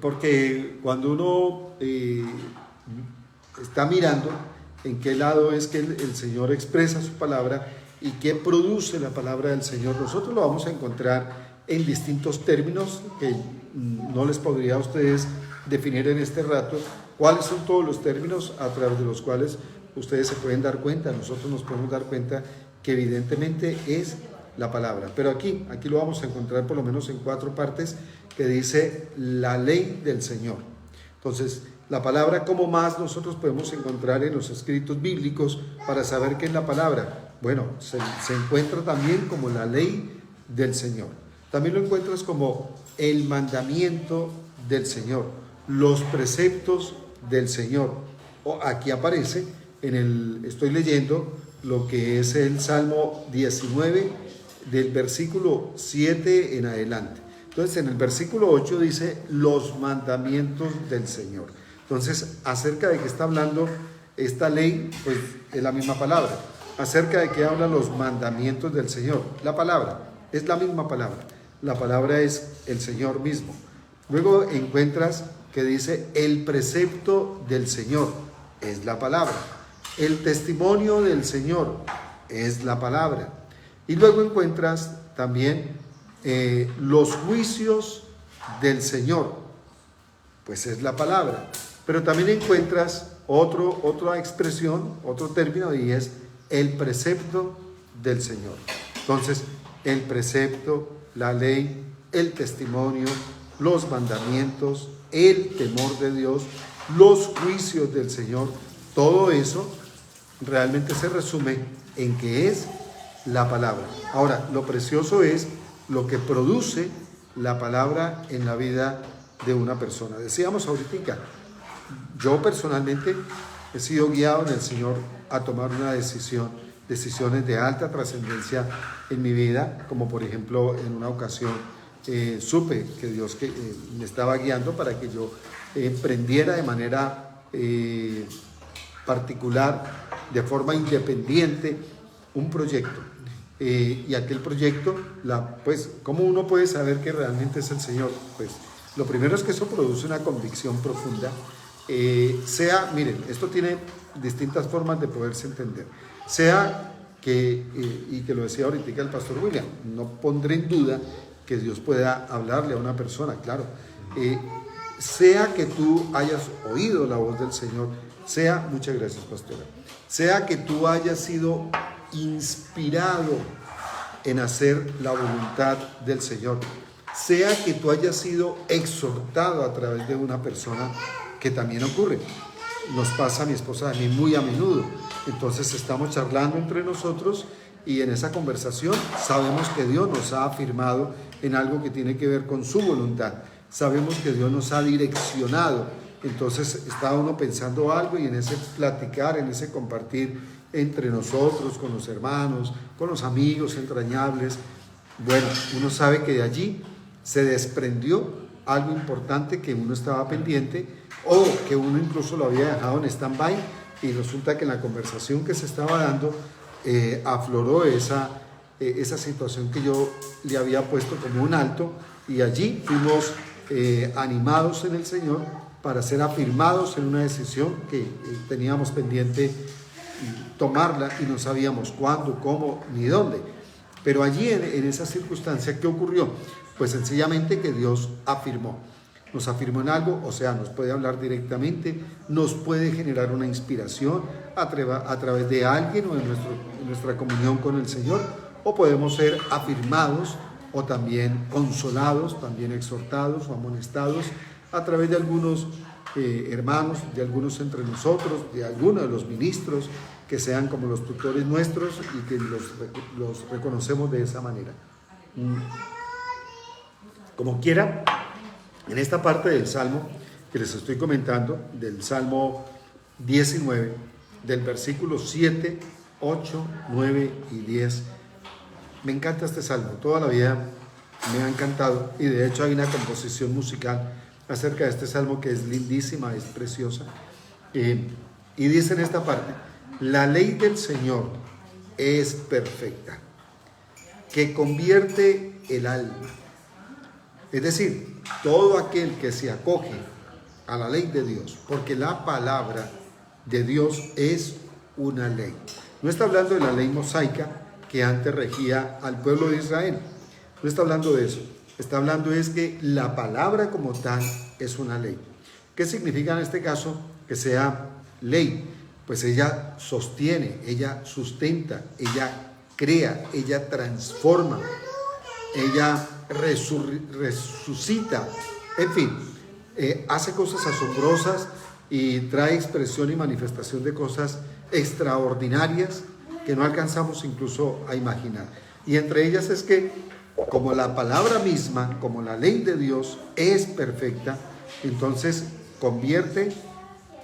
porque cuando uno está mirando en qué lado es que el Señor expresa su palabra y qué produce la palabra del Señor, nosotros lo vamos a encontrar en distintos términos que no les podría a ustedes definir en este rato cuáles son todos los términos a través de los cuales ustedes se pueden dar cuenta, nosotros nos podemos dar cuenta que evidentemente es la palabra. Pero aquí lo vamos a encontrar por lo menos en 4 partes que dice la ley del Señor. Entonces, la palabra, ¿cómo más nosotros podemos encontrar en los escritos bíblicos para saber qué es la palabra? Bueno, se encuentra también como la ley del Señor. También lo encuentras como el mandamiento del Señor, los preceptos del Señor. Aquí aparece, estoy leyendo lo que es el Salmo 19, del versículo 7 en adelante. Entonces, en el versículo 8 dice los mandamientos del Señor. Entonces, acerca de qué está hablando esta ley, pues es la misma palabra. Acerca de qué hablan los mandamientos del Señor. La palabra es la misma palabra. La palabra es el Señor mismo. Luego encuentras que dice el precepto del Señor, es la palabra. El testimonio del Señor es la palabra. Y luego encuentras también los juicios del Señor, pues es la palabra. Pero también encuentras otra expresión, otro término, y es el precepto del Señor. Entonces, el precepto, la ley, el testimonio, los mandamientos, el temor de Dios, los juicios del Señor, todo eso realmente se resume en que es la palabra. Ahora, lo precioso es lo que produce la palabra en la vida de una persona. Decíamos ahorita, yo personalmente he sido guiado en el Señor a tomar una decisiones de alta trascendencia en mi vida, como por ejemplo en una ocasión supe que Dios me estaba guiando para que yo emprendiera de manera particular, de forma independiente, un proyecto. Y aquel proyecto, pues, ¿cómo uno puede saber que realmente es el Señor? Pues, lo primero es que eso produce una convicción profunda. Miren, esto tiene distintas formas de poderse entender. Sea que, y que lo decía ahorita el pastor William, no pondré en duda que Dios pueda hablarle a una persona, claro. Sea que tú hayas oído la voz del Señor, muchas gracias, pastora, sea que tú hayas sido inspirado en hacer la voluntad del Señor, sea que tú hayas sido exhortado a través de una persona, que también ocurre, nos pasa a mi esposa a mí muy a menudo. Entonces estamos charlando entre nosotros y en esa conversación sabemos que Dios nos ha afirmado en algo que tiene que ver con su voluntad, sabemos que Dios nos ha direccionado. Entonces está uno pensando algo y en ese platicar, en ese compartir entre nosotros, con los hermanos, con los amigos entrañables, bueno, uno sabe que de allí se desprendió algo importante que uno estaba pendiente o que uno incluso lo había dejado en stand-by y resulta que en la conversación que se estaba dando afloró esa situación que yo le había puesto como un alto, y allí fuimos animados en el Señor para ser afirmados en una decisión que teníamos pendiente tomarla y no sabíamos cuándo, cómo ni dónde. Pero allí en esa circunstancia, ¿qué ocurrió? Pues sencillamente que Dios nos afirmó en algo, o sea, nos puede hablar directamente, nos puede generar una inspiración a través de alguien o en nuestra comunión con el Señor, o podemos ser afirmados o también consolados, también exhortados o amonestados a través de algunos hermanos, de algunos entre nosotros, de algunos de los ministros que sean como los tutores nuestros y que los reconocemos de esa manera. Como quiera, en esta parte del Salmo que les estoy comentando, del Salmo 19, del versículo 7, 8, 9 y 10, me encanta este Salmo, toda la vida me ha encantado, y de hecho hay una composición musical acerca de este Salmo que es lindísima, es preciosa, y dice en esta parte: la ley del Señor es perfecta, que convierte el alma. Es decir, todo aquel que se acoge a la ley de Dios, porque la palabra de Dios es una ley. No está hablando de la ley mosaica que antes regía al pueblo de Israel. No está hablando de eso. Está hablando es que la palabra como tal es una ley. ¿Qué significa en este caso que sea ley? Pues ella sostiene, ella sustenta, ella crea, ella transforma, ella resucita, en fin, hace cosas asombrosas y trae expresión y manifestación de cosas extraordinarias que no alcanzamos incluso a imaginar. Y entre ellas es que, como la palabra misma, como la ley de Dios es perfecta, entonces convierte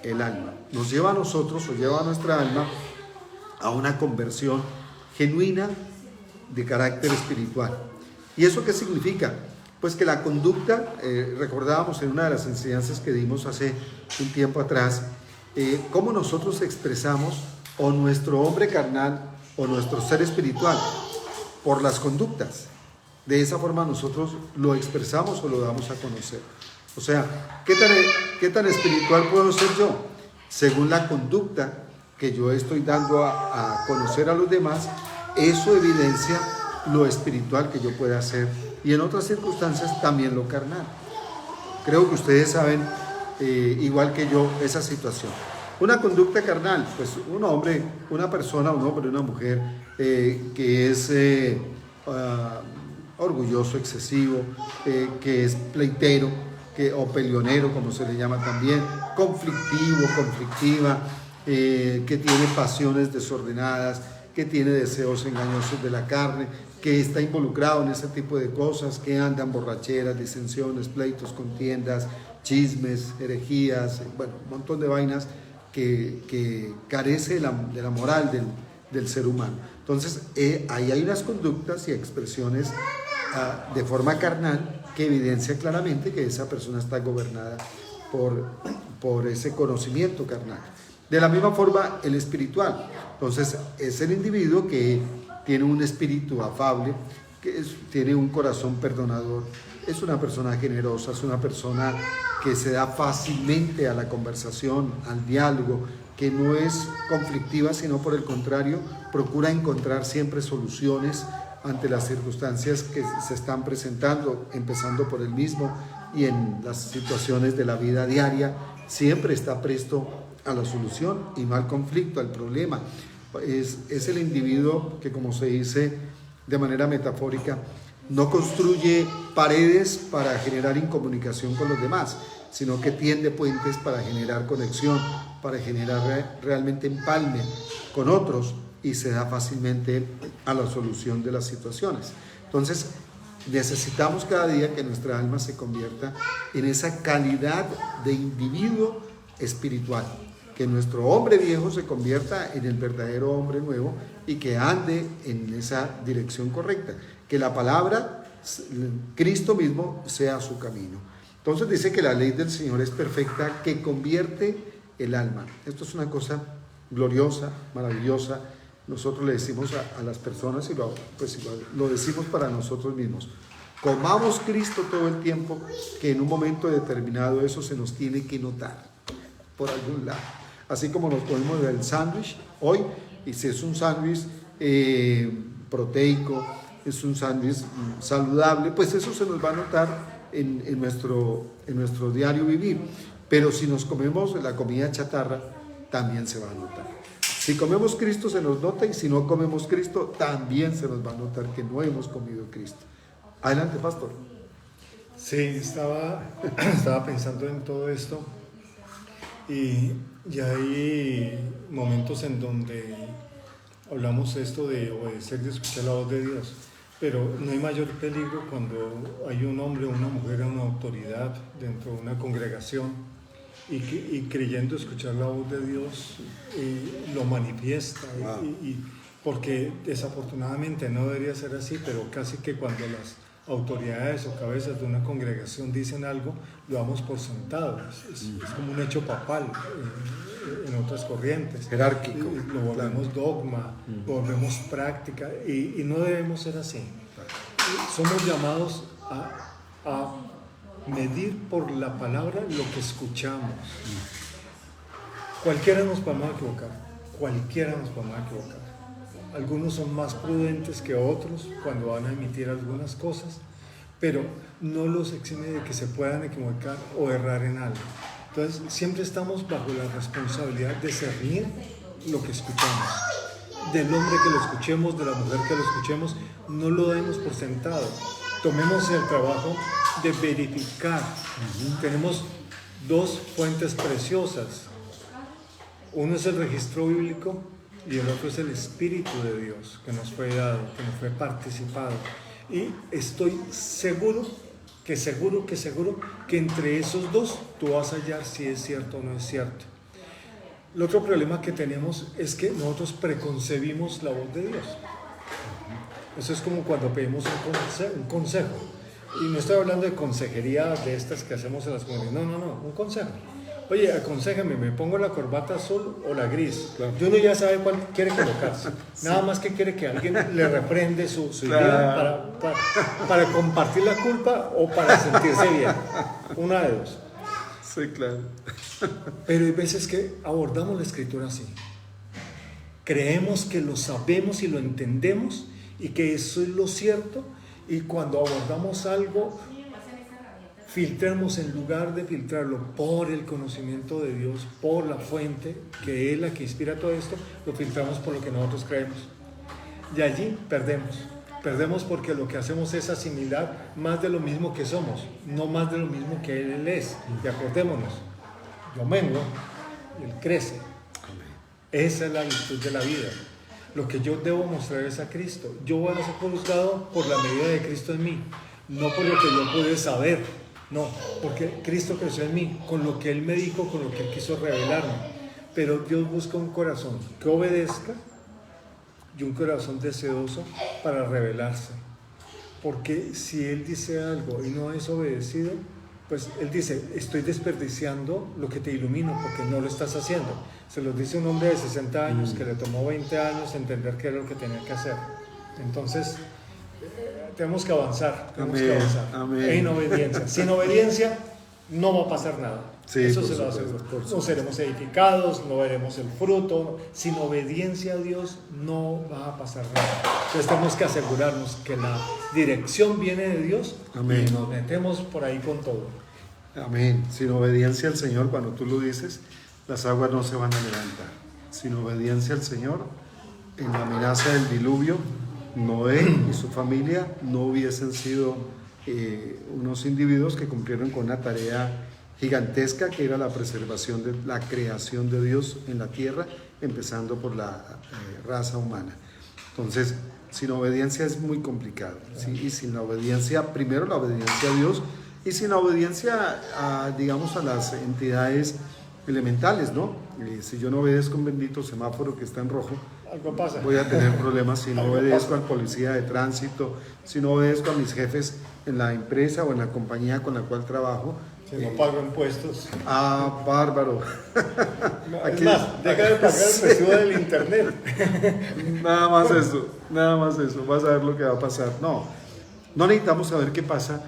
el alma, nos lleva a nosotros o lleva a nuestra alma a una conversión genuina de carácter espiritual. ¿Y eso qué significa? Pues que la conducta, recordábamos en una de las enseñanzas que dimos hace un tiempo atrás, cómo nosotros expresamos o nuestro hombre carnal o nuestro ser espiritual por las conductas. De esa forma nosotros lo expresamos o lo damos a conocer. O sea, ¿qué tan espiritual puedo ser yo? Según la conducta que yo estoy dando a conocer a los demás, eso evidencia lo espiritual que yo pueda hacer, y en otras circunstancias también lo carnal. Creo que ustedes saben, igual que yo, esa situación. Una conducta carnal, pues un hombre, una persona, un hombre, una mujer que es orgulloso, excesivo, que es pleitero, o peleonero, como se le llama también, conflictivo, conflictiva, que tiene pasiones desordenadas, que tiene deseos engañosos de la carne, que está involucrado en ese tipo de cosas, que andan borracheras, disensiones, pleitos, contiendas, chismes, herejías, bueno, un montón de vainas que carece de la moral del ser humano. Entonces, ahí hay unas conductas y expresiones de forma carnal que evidencia claramente que esa persona está gobernada por ese conocimiento carnal. De la misma forma, el espiritual. Entonces, es el individuo que tiene un espíritu afable, que tiene un corazón perdonador, es una persona generosa, es una persona que se da fácilmente a la conversación, al diálogo, que no es conflictiva, sino por el contrario, procura encontrar siempre soluciones ante las circunstancias que se están presentando, empezando por él mismo, y en las situaciones de la vida diaria, siempre está presto a la solución y no al conflicto, al problema. Es el individuo que, como se dice de manera metafórica, no construye paredes para generar incomunicación con los demás, sino que tiende puentes para generar conexión, para generar realmente empalme con otros, y se da fácilmente a la solución de las situaciones. Entonces, necesitamos cada día que nuestra alma se convierta en esa calidad de individuo espiritual, que nuestro hombre viejo se convierta en el verdadero hombre nuevo y que ande en esa dirección correcta, que la palabra, Cristo mismo, sea su camino. Entonces dice que la ley del Señor es perfecta, que convierte el alma. Esto es una cosa gloriosa, maravillosa. Nosotros le decimos a las personas, y lo decimos para nosotros mismos: comamos Cristo todo el tiempo, que en un momento determinado eso se nos tiene que notar por algún lado. Así como nos comemos el sándwich hoy, y si es un sándwich proteico, es un sándwich saludable, pues eso se nos va a notar en nuestro diario vivir. Pero si nos comemos la comida chatarra, también se va a notar. Si comemos Cristo se nos nota, y si no comemos Cristo también se nos va a notar que no hemos comido Cristo. Adelante, pastor. Sí, estaba pensando en todo esto, y hay momentos en donde hablamos esto de obedecer, de escuchar la voz de Dios, pero no hay mayor peligro cuando hay un hombre o una mujer, una autoridad dentro de una congregación, y creyendo escuchar la voz de Dios lo manifiesta. Wow. Porque desafortunadamente no debería ser así, pero casi que cuando las autoridades o cabezas de una congregación dicen algo, lo damos por sentado. Es como un hecho papal en otras corrientes. Jerárquico. Lo volvemos dogma, lo volvemos práctica, y no debemos ser así. Somos llamados a medir por la palabra lo que escuchamos. Cualquiera nos podemos equivocar. Algunos son más prudentes que otros cuando van a emitir algunas cosas, pero no los exime de que se puedan equivocar o errar en algo. Entonces, siempre estamos bajo la responsabilidad de discernir lo que escuchamos. Del hombre que lo escuchemos, de la mujer que lo escuchemos, no lo demos por sentado. Tomemos el trabajo de verificar. Tenemos dos fuentes preciosas. Uno es el registro bíblico y el otro es el Espíritu de Dios que nos fue dado, que nos fue participado. Y estoy seguro que entre esos dos tú vas a hallar si es cierto o no es cierto. El otro problema que tenemos es que nosotros preconcebimos la voz de Dios. Eso es como cuando pedimos un consejo. Y no estoy hablando de consejería de estas que hacemos en las comunidades. No, un consejo. Oye, aconséjame, ¿me pongo la corbata azul o la gris? Claro. Y uno ya sabe cuál quiere colocarse. Nada más que quiere que alguien le reprende su idea para compartir la culpa o para sentirse bien. Una de dos. Sí, claro. Pero hay veces que abordamos la escritura así. Creemos que lo sabemos y lo entendemos y que eso es lo cierto, y cuando abordamos algo, filtramos en lugar de filtrarlo por el conocimiento de Dios, por la fuente que es la que inspira todo esto, lo filtramos por lo que nosotros creemos. Y allí perdemos porque lo que hacemos es asimilar más de lo mismo que somos, no más de lo mismo que Él es. Y acordémonos, yo mengo y Él crece. Esa es la virtud de la vida. Lo que yo debo mostrar es a Cristo. Yo voy a ser juzgado por la medida de Cristo en mí, no por lo que yo pude saber, no, porque Cristo creció en mí, con lo que Él me dijo, con lo que Él quiso revelarme. Pero Dios busca un corazón que obedezca y un corazón deseoso para revelarse. Porque si Él dice algo y no es obedecido, pues Él dice: estoy desperdiciando lo que te ilumino porque no lo estás haciendo. Se los dice un hombre de 60 años que le tomó 20 años entender qué era lo que tenía que hacer. Entonces, tenemos que avanzar. Amén. En obediencia. Sin obediencia no va a pasar nada. Sí, eso se lo aseguro. No seremos edificados, no veremos el fruto. Sin obediencia a Dios no va a pasar nada. Entonces tenemos que asegurarnos que la dirección viene de Dios. Amén. Y nos metemos por ahí con todo. Amén. Sin obediencia al Señor, cuando tú lo dices, las aguas no se van a levantar. Sin obediencia al Señor, en la amenaza del diluvio, Noé y su familia no hubiesen sido unos individuos que cumplieron con una tarea gigantesca, que era la preservación de la creación de Dios en la tierra, empezando por la raza humana. Entonces, sin obediencia es muy complicado, ¿sí? Y sin la obediencia, primero la obediencia a Dios, y sin la obediencia a, digamos, a las entidades elementales, ¿no? Si yo no obedezco un bendito semáforo que está en rojo, Algo pasa. voy a tener problemas. Si no obedezco al policía de tránsito, si no obedezco a mis jefes en la empresa o en la compañía con la cual trabajo, Si no pago impuestos. Ah, bárbaro. Es más, deja de pagar el recibo del internet. Nada más eso, vas a ver lo que va a pasar. No necesitamos saber qué pasa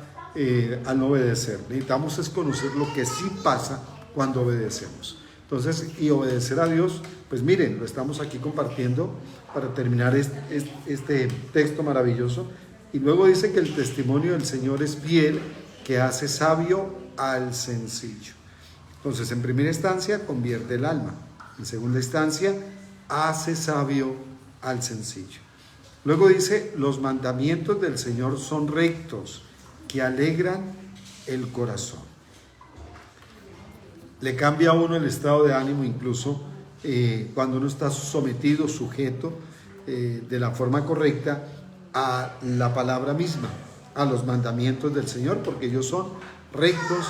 al no obedecer, necesitamos es conocer lo que sí pasa cuando obedecemos. Entonces, y obedecer a Dios, pues miren, lo estamos aquí compartiendo para terminar este texto maravilloso. Y luego dice que el testimonio del Señor es fiel, que hace sabio al sencillo. Entonces, en primera instancia, convierte el alma. En segunda instancia, hace sabio al sencillo. Luego dice, los mandamientos del Señor son rectos, que alegran el corazón. Le cambia a uno el estado de ánimo, incluso cuando uno está sometido, sujeto, de la forma correcta a la palabra misma, a los mandamientos del Señor, porque ellos son rectos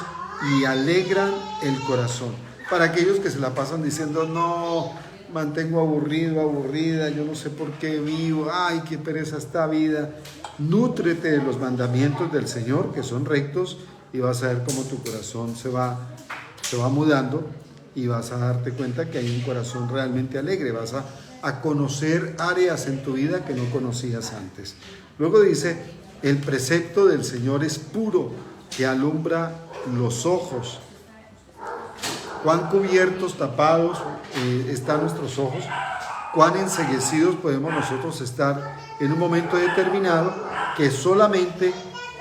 y alegran el corazón. Para aquellos que se la pasan diciendo, no, mantengo aburrido, aburrida, yo no sé por qué vivo, ay, qué pereza esta vida. Nútrete de los mandamientos del Señor, que son rectos, y vas a ver cómo tu corazón se va mudando, y vas a darte cuenta que hay un corazón realmente alegre. Vas a conocer áreas en tu vida que no conocías antes. Luego dice, el precepto del Señor es puro, que alumbra los ojos. Cuán cubiertos, tapados están nuestros ojos, cuán enceguecidos podemos nosotros estar en un momento determinado, que solamente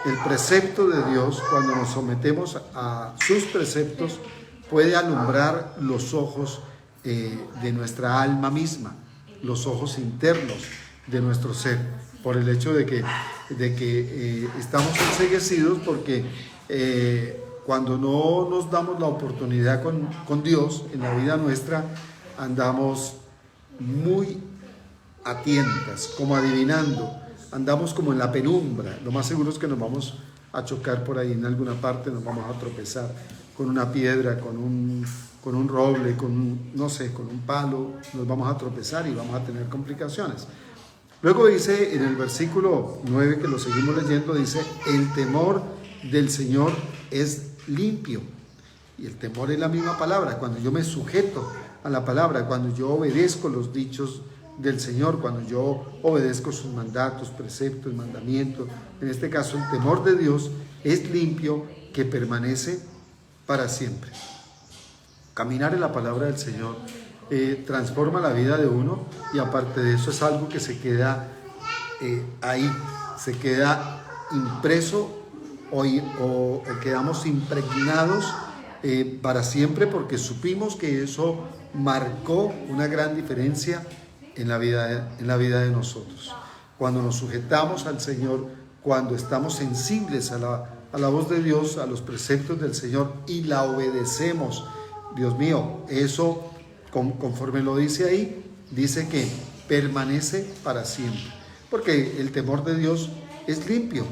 el precepto de Dios, cuando nos sometemos a sus preceptos, puede alumbrar los ojos de nuestra alma misma, los ojos internos de nuestro ser, por el hecho de que estamos enceguecidos, porque cuando no nos damos la oportunidad con Dios en la vida nuestra, andamos muy a tientas, como adivinando, andamos como en la penumbra. Lo más seguro es que nos vamos a chocar por ahí en alguna parte, nos vamos a tropezar con una piedra, con un roble, con un palo, nos vamos a tropezar y vamos a tener complicaciones. Luego dice en el versículo 9, que lo seguimos leyendo, dice, el temor del Señor es limpio. Y el temor es la misma palabra. Cuando yo me sujeto a la palabra, cuando yo obedezco los dichos del Señor, cuando yo obedezco sus mandatos, preceptos, mandamientos, en este caso el temor de Dios es limpio, que permanece para siempre. Caminar en la palabra del Señor transforma la vida de uno, y aparte de eso es algo que se queda ahí, se queda impreso o quedamos impregnados para siempre, porque supimos que eso marcó una gran diferencia en la vida de nosotros. Cuando nos sujetamos al Señor, cuando estamos sensibles a la voz de Dios, a los preceptos del Señor, y la obedecemos, Dios mío, eso, conforme lo dice ahí, dice que permanece para siempre, porque el temor de Dios es limpio,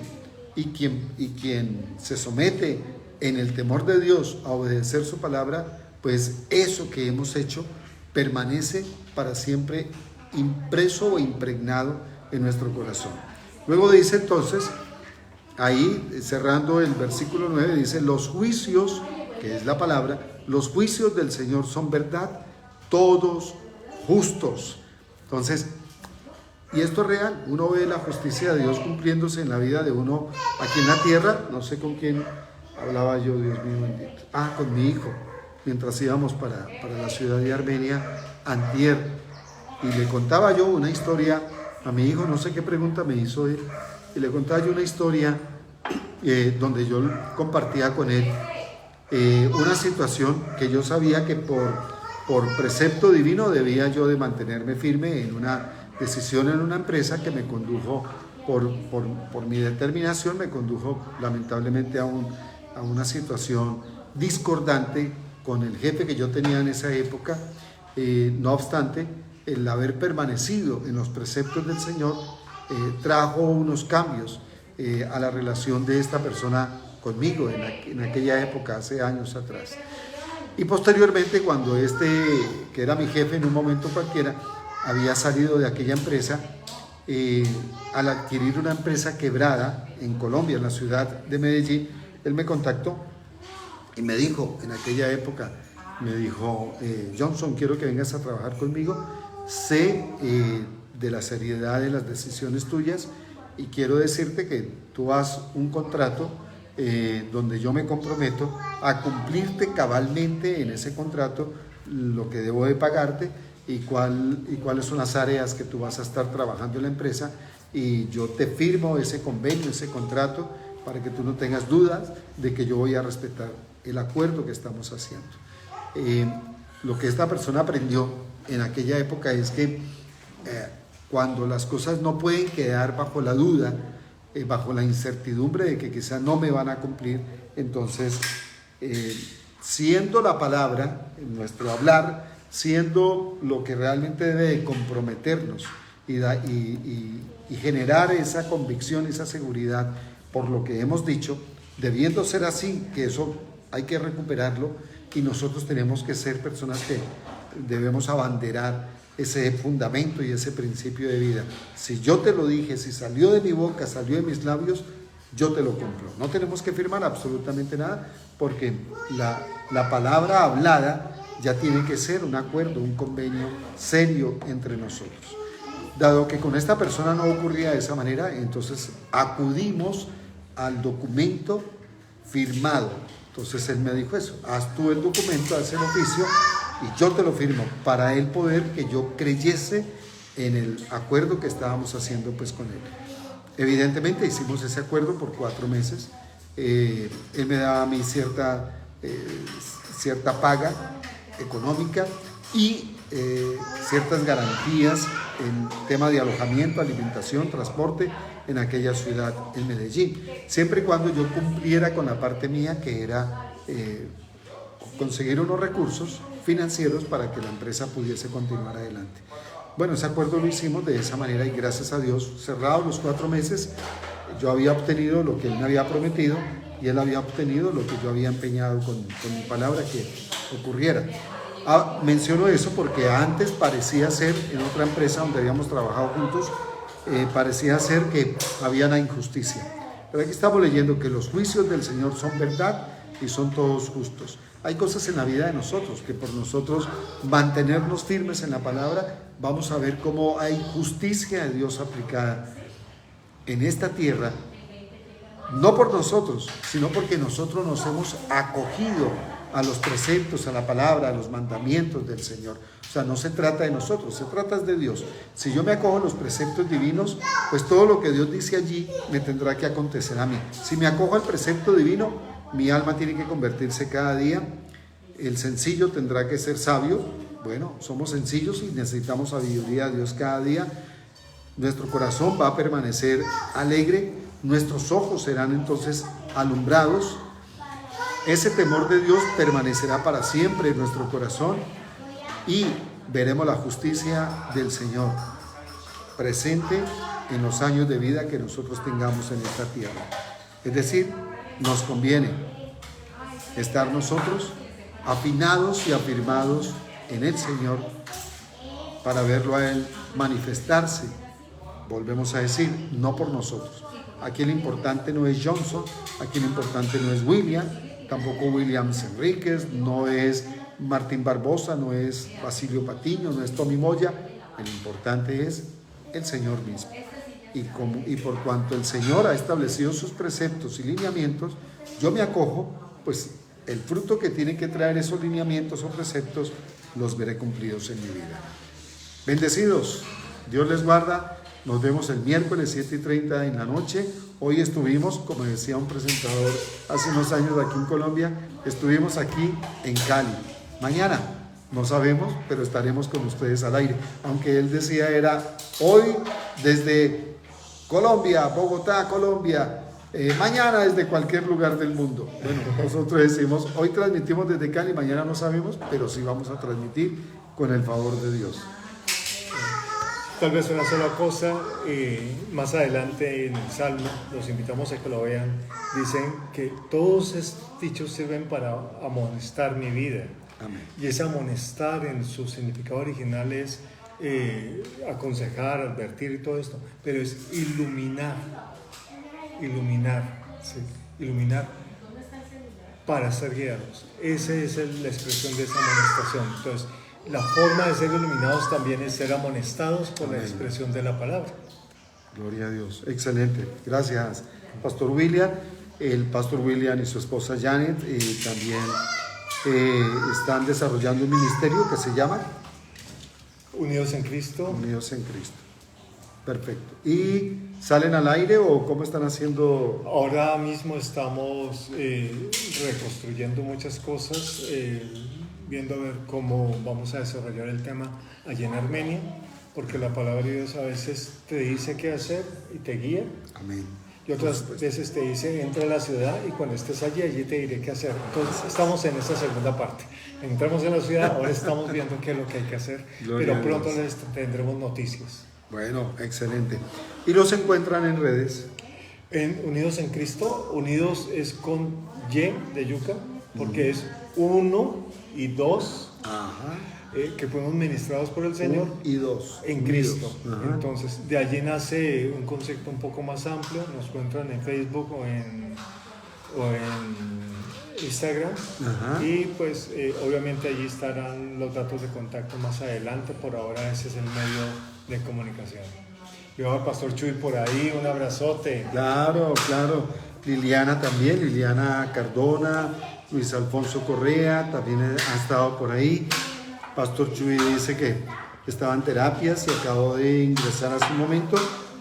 y quien se somete en el temor de Dios a obedecer su palabra, pues eso que hemos hecho permanece para siempre impreso o impregnado en nuestro corazón. Luego dice entonces, ahí cerrando el versículo 9, dice, los juicios, que es la palabra, los juicios del Señor son verdad, todos justos. Entonces, y esto es real, uno ve la justicia de Dios cumpliéndose en la vida de uno aquí en la tierra. No sé con quién hablaba yo, Dios mío bendito. Con mi hijo, mientras íbamos para la ciudad de Armenia, antier, y le contaba yo una historia a mi hijo, no sé qué pregunta me hizo él, y le contaba yo una historia donde yo compartía con él una situación que yo sabía que por precepto divino debía yo de mantenerme firme en una decisión en una empresa que me condujo, por mi determinación, me condujo lamentablemente a una situación discordante con el jefe que yo tenía en esa época. No obstante, el haber permanecido en los preceptos del Señor trajo unos cambios a la relación de esta persona conmigo en aquella época, hace años atrás. Y posteriormente, cuando que era mi jefe en un momento cualquiera, había salido de aquella empresa, al adquirir una empresa quebrada en Colombia, en la ciudad de Medellín, él me contactó Y me dijo, en aquella época, me dijo, Johnson, quiero que vengas a trabajar conmigo. Sé de la seriedad de las decisiones tuyas y quiero decirte que tú haz un contrato donde yo me comprometo a cumplirte cabalmente en ese contrato lo que debo de pagarte y cuáles son las áreas que tú vas a estar trabajando en la empresa, y yo te firmo ese convenio, ese contrato, para que tú no tengas dudas de que yo voy a respetar el acuerdo que estamos haciendo. Lo que esta persona aprendió en aquella época es que cuando las cosas no pueden quedar bajo la duda, bajo la incertidumbre de que quizá no me van a cumplir, entonces siendo la palabra, nuestro hablar, siendo lo que realmente debe de comprometernos y generar esa convicción, esa seguridad por lo que hemos dicho, debiendo ser así, que eso hay que recuperarlo, y nosotros tenemos que ser personas que debemos abanderar ese fundamento y ese principio de vida. Si yo te lo dije, si salió de mi boca, salió de mis labios, yo te lo cumplo. No tenemos que firmar absolutamente nada, porque la palabra hablada ya tiene que ser un acuerdo, un convenio serio entre nosotros. Dado que con esta persona no ocurría de esa manera, entonces acudimos al documento firmado. Entonces él me dijo eso, haz tú el documento, haz el oficio y yo te lo firmo, para él poder que yo creyese en el acuerdo que estábamos haciendo pues con él. Evidentemente hicimos ese acuerdo por 4 meses. Él me daba a mí cierta paga económica y ciertas garantías en tema de alojamiento, alimentación, transporte en aquella ciudad, en Medellín, siempre y cuando yo cumpliera con la parte mía, que era conseguir unos recursos financieros para que la empresa pudiese continuar adelante. Bueno, ese acuerdo lo hicimos de esa manera y gracias a Dios, cerrados los 4 meses, yo había obtenido lo que él me había prometido y él había obtenido lo que yo había empeñado con mi palabra que ocurriera. Menciono eso porque antes parecía ser, en otra empresa donde habíamos trabajado juntos, parecía ser que había una injusticia. Pero aquí estamos leyendo que los juicios del Señor son verdad y son todos justos. Hay cosas en la vida de nosotros que por nosotros mantenernos firmes en la palabra, vamos a ver cómo hay justicia de Dios aplicada en esta tierra, no por nosotros, sino porque nosotros nos hemos acogido a los preceptos, a la palabra, a los mandamientos del Señor. O sea, no se trata de nosotros, se trata de Dios. Si yo me acojo a los preceptos divinos, pues todo lo que Dios dice allí me tendrá que acontecer a mí. Si me acojo al precepto divino, mi alma tiene que convertirse cada día. El sencillo tendrá que ser sabio. Bueno, somos sencillos y necesitamos sabiduría de Dios cada día. Nuestro corazón va a permanecer alegre, nuestros ojos serán entonces alumbrados. Ese temor de Dios permanecerá para siempre en nuestro corazón y veremos la justicia del Señor presente en los años de vida que nosotros tengamos en esta tierra. Es decir, nos conviene estar nosotros afinados y afirmados en el Señor para verlo a Él manifestarse. Volvemos a decir, no por nosotros. Aquí lo importante no es Johnson, aquí lo importante no es William, tampoco Williams Enríquez, no es Martín Barbosa, no es Basilio Patiño, no es Tommy Moya. El importante es el Señor mismo. Y por cuanto el Señor ha establecido sus preceptos y lineamientos, yo me acojo, pues el fruto que tienen que traer esos lineamientos o preceptos los veré cumplidos en mi vida. Bendecidos, Dios les guarda. Nos vemos el miércoles 7:30 en la noche. Hoy estuvimos, como decía un presentador hace unos años aquí en Colombia, estuvimos aquí en Cali. Mañana no sabemos, pero estaremos con ustedes al aire. Aunque él decía era hoy desde Colombia, Bogotá, Colombia, mañana desde cualquier lugar del mundo. Bueno, nosotros decimos, hoy transmitimos desde Cali, mañana no sabemos, pero sí vamos a transmitir con el favor de Dios. Tal vez una sola cosa, más adelante en el Salmo, los invitamos a que lo vean, dicen que todos estos dichos sirven para amonestar mi vida. Amén. Y ese amonestar en su significado original es aconsejar, advertir y todo esto, pero es iluminar, ¿sí? Iluminar. para ser guiados. Esa es la expresión de esa amonestación. Entonces, la forma de ser iluminados también es ser amonestados por la expresión de la palabra. Gloria a Dios. Excelente. Gracias, Pastor William. El Pastor William y su esposa Janet también están desarrollando un ministerio que se llama Unidos en Cristo. Unidos en Cristo. Perfecto. ¿Y salen al aire o cómo están haciendo? Ahora mismo estamos reconstruyendo muchas cosas, viendo a ver cómo vamos a desarrollar el tema allí en Armenia, porque la palabra de Dios a veces te dice qué hacer y te guía. Amén. Y otras veces te dice, entra a la ciudad y cuando estés allí te diré qué hacer. Entonces estamos en esa segunda parte. Entramos en la ciudad, ahora estamos viendo qué es lo que hay que hacer, pero pronto les tendremos noticias. Bueno, excelente. ¿Y los encuentran en redes? En Unidos en Cristo, Unidos es con Y de yuca, porque es 1 y 2, que fuimos ministrados por el Señor. 1 y 2. En Cristo. Entonces, de allí nace un concepto un poco más amplio. Nos encuentran en Facebook o en Instagram. Y pues obviamente allí estarán los datos de contacto más adelante. Por ahora ese es el medio de comunicación. Yo al Pastor Chuy por ahí, un abrazote. Claro, claro. Liliana también, Liliana Cardona, Luis Alfonso Correa también ha estado por ahí. Pastor Chuy dice que estaba en terapias y acabó de ingresar hace un momento.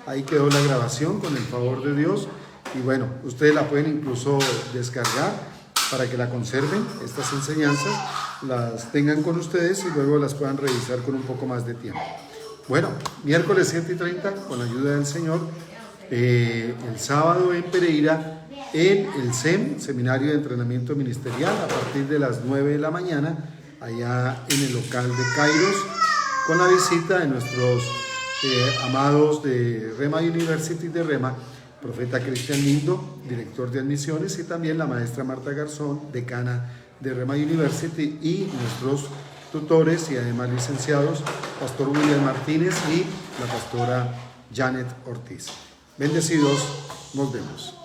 Ahí quedó la grabación con el favor de Dios. Y bueno, ustedes la pueden incluso descargar para que la conserven, estas enseñanzas, las tengan con ustedes y luego las puedan revisar con un poco más de tiempo. Bueno, miércoles 7:30, con la ayuda del Señor, el sábado en Pereira, en el SEM, Seminario de Entrenamiento Ministerial, a partir de las 9 de la mañana, allá en el local de Kairos, con la visita de nuestros amados de Rema University de Rema, profeta Cristian Lindo, director de admisiones, y también la maestra Marta Garzón, decana de Rema University, y nuestros tutores y además licenciados, Pastor William Martínez y la pastora Janet Ortiz. Bendecidos, nos vemos.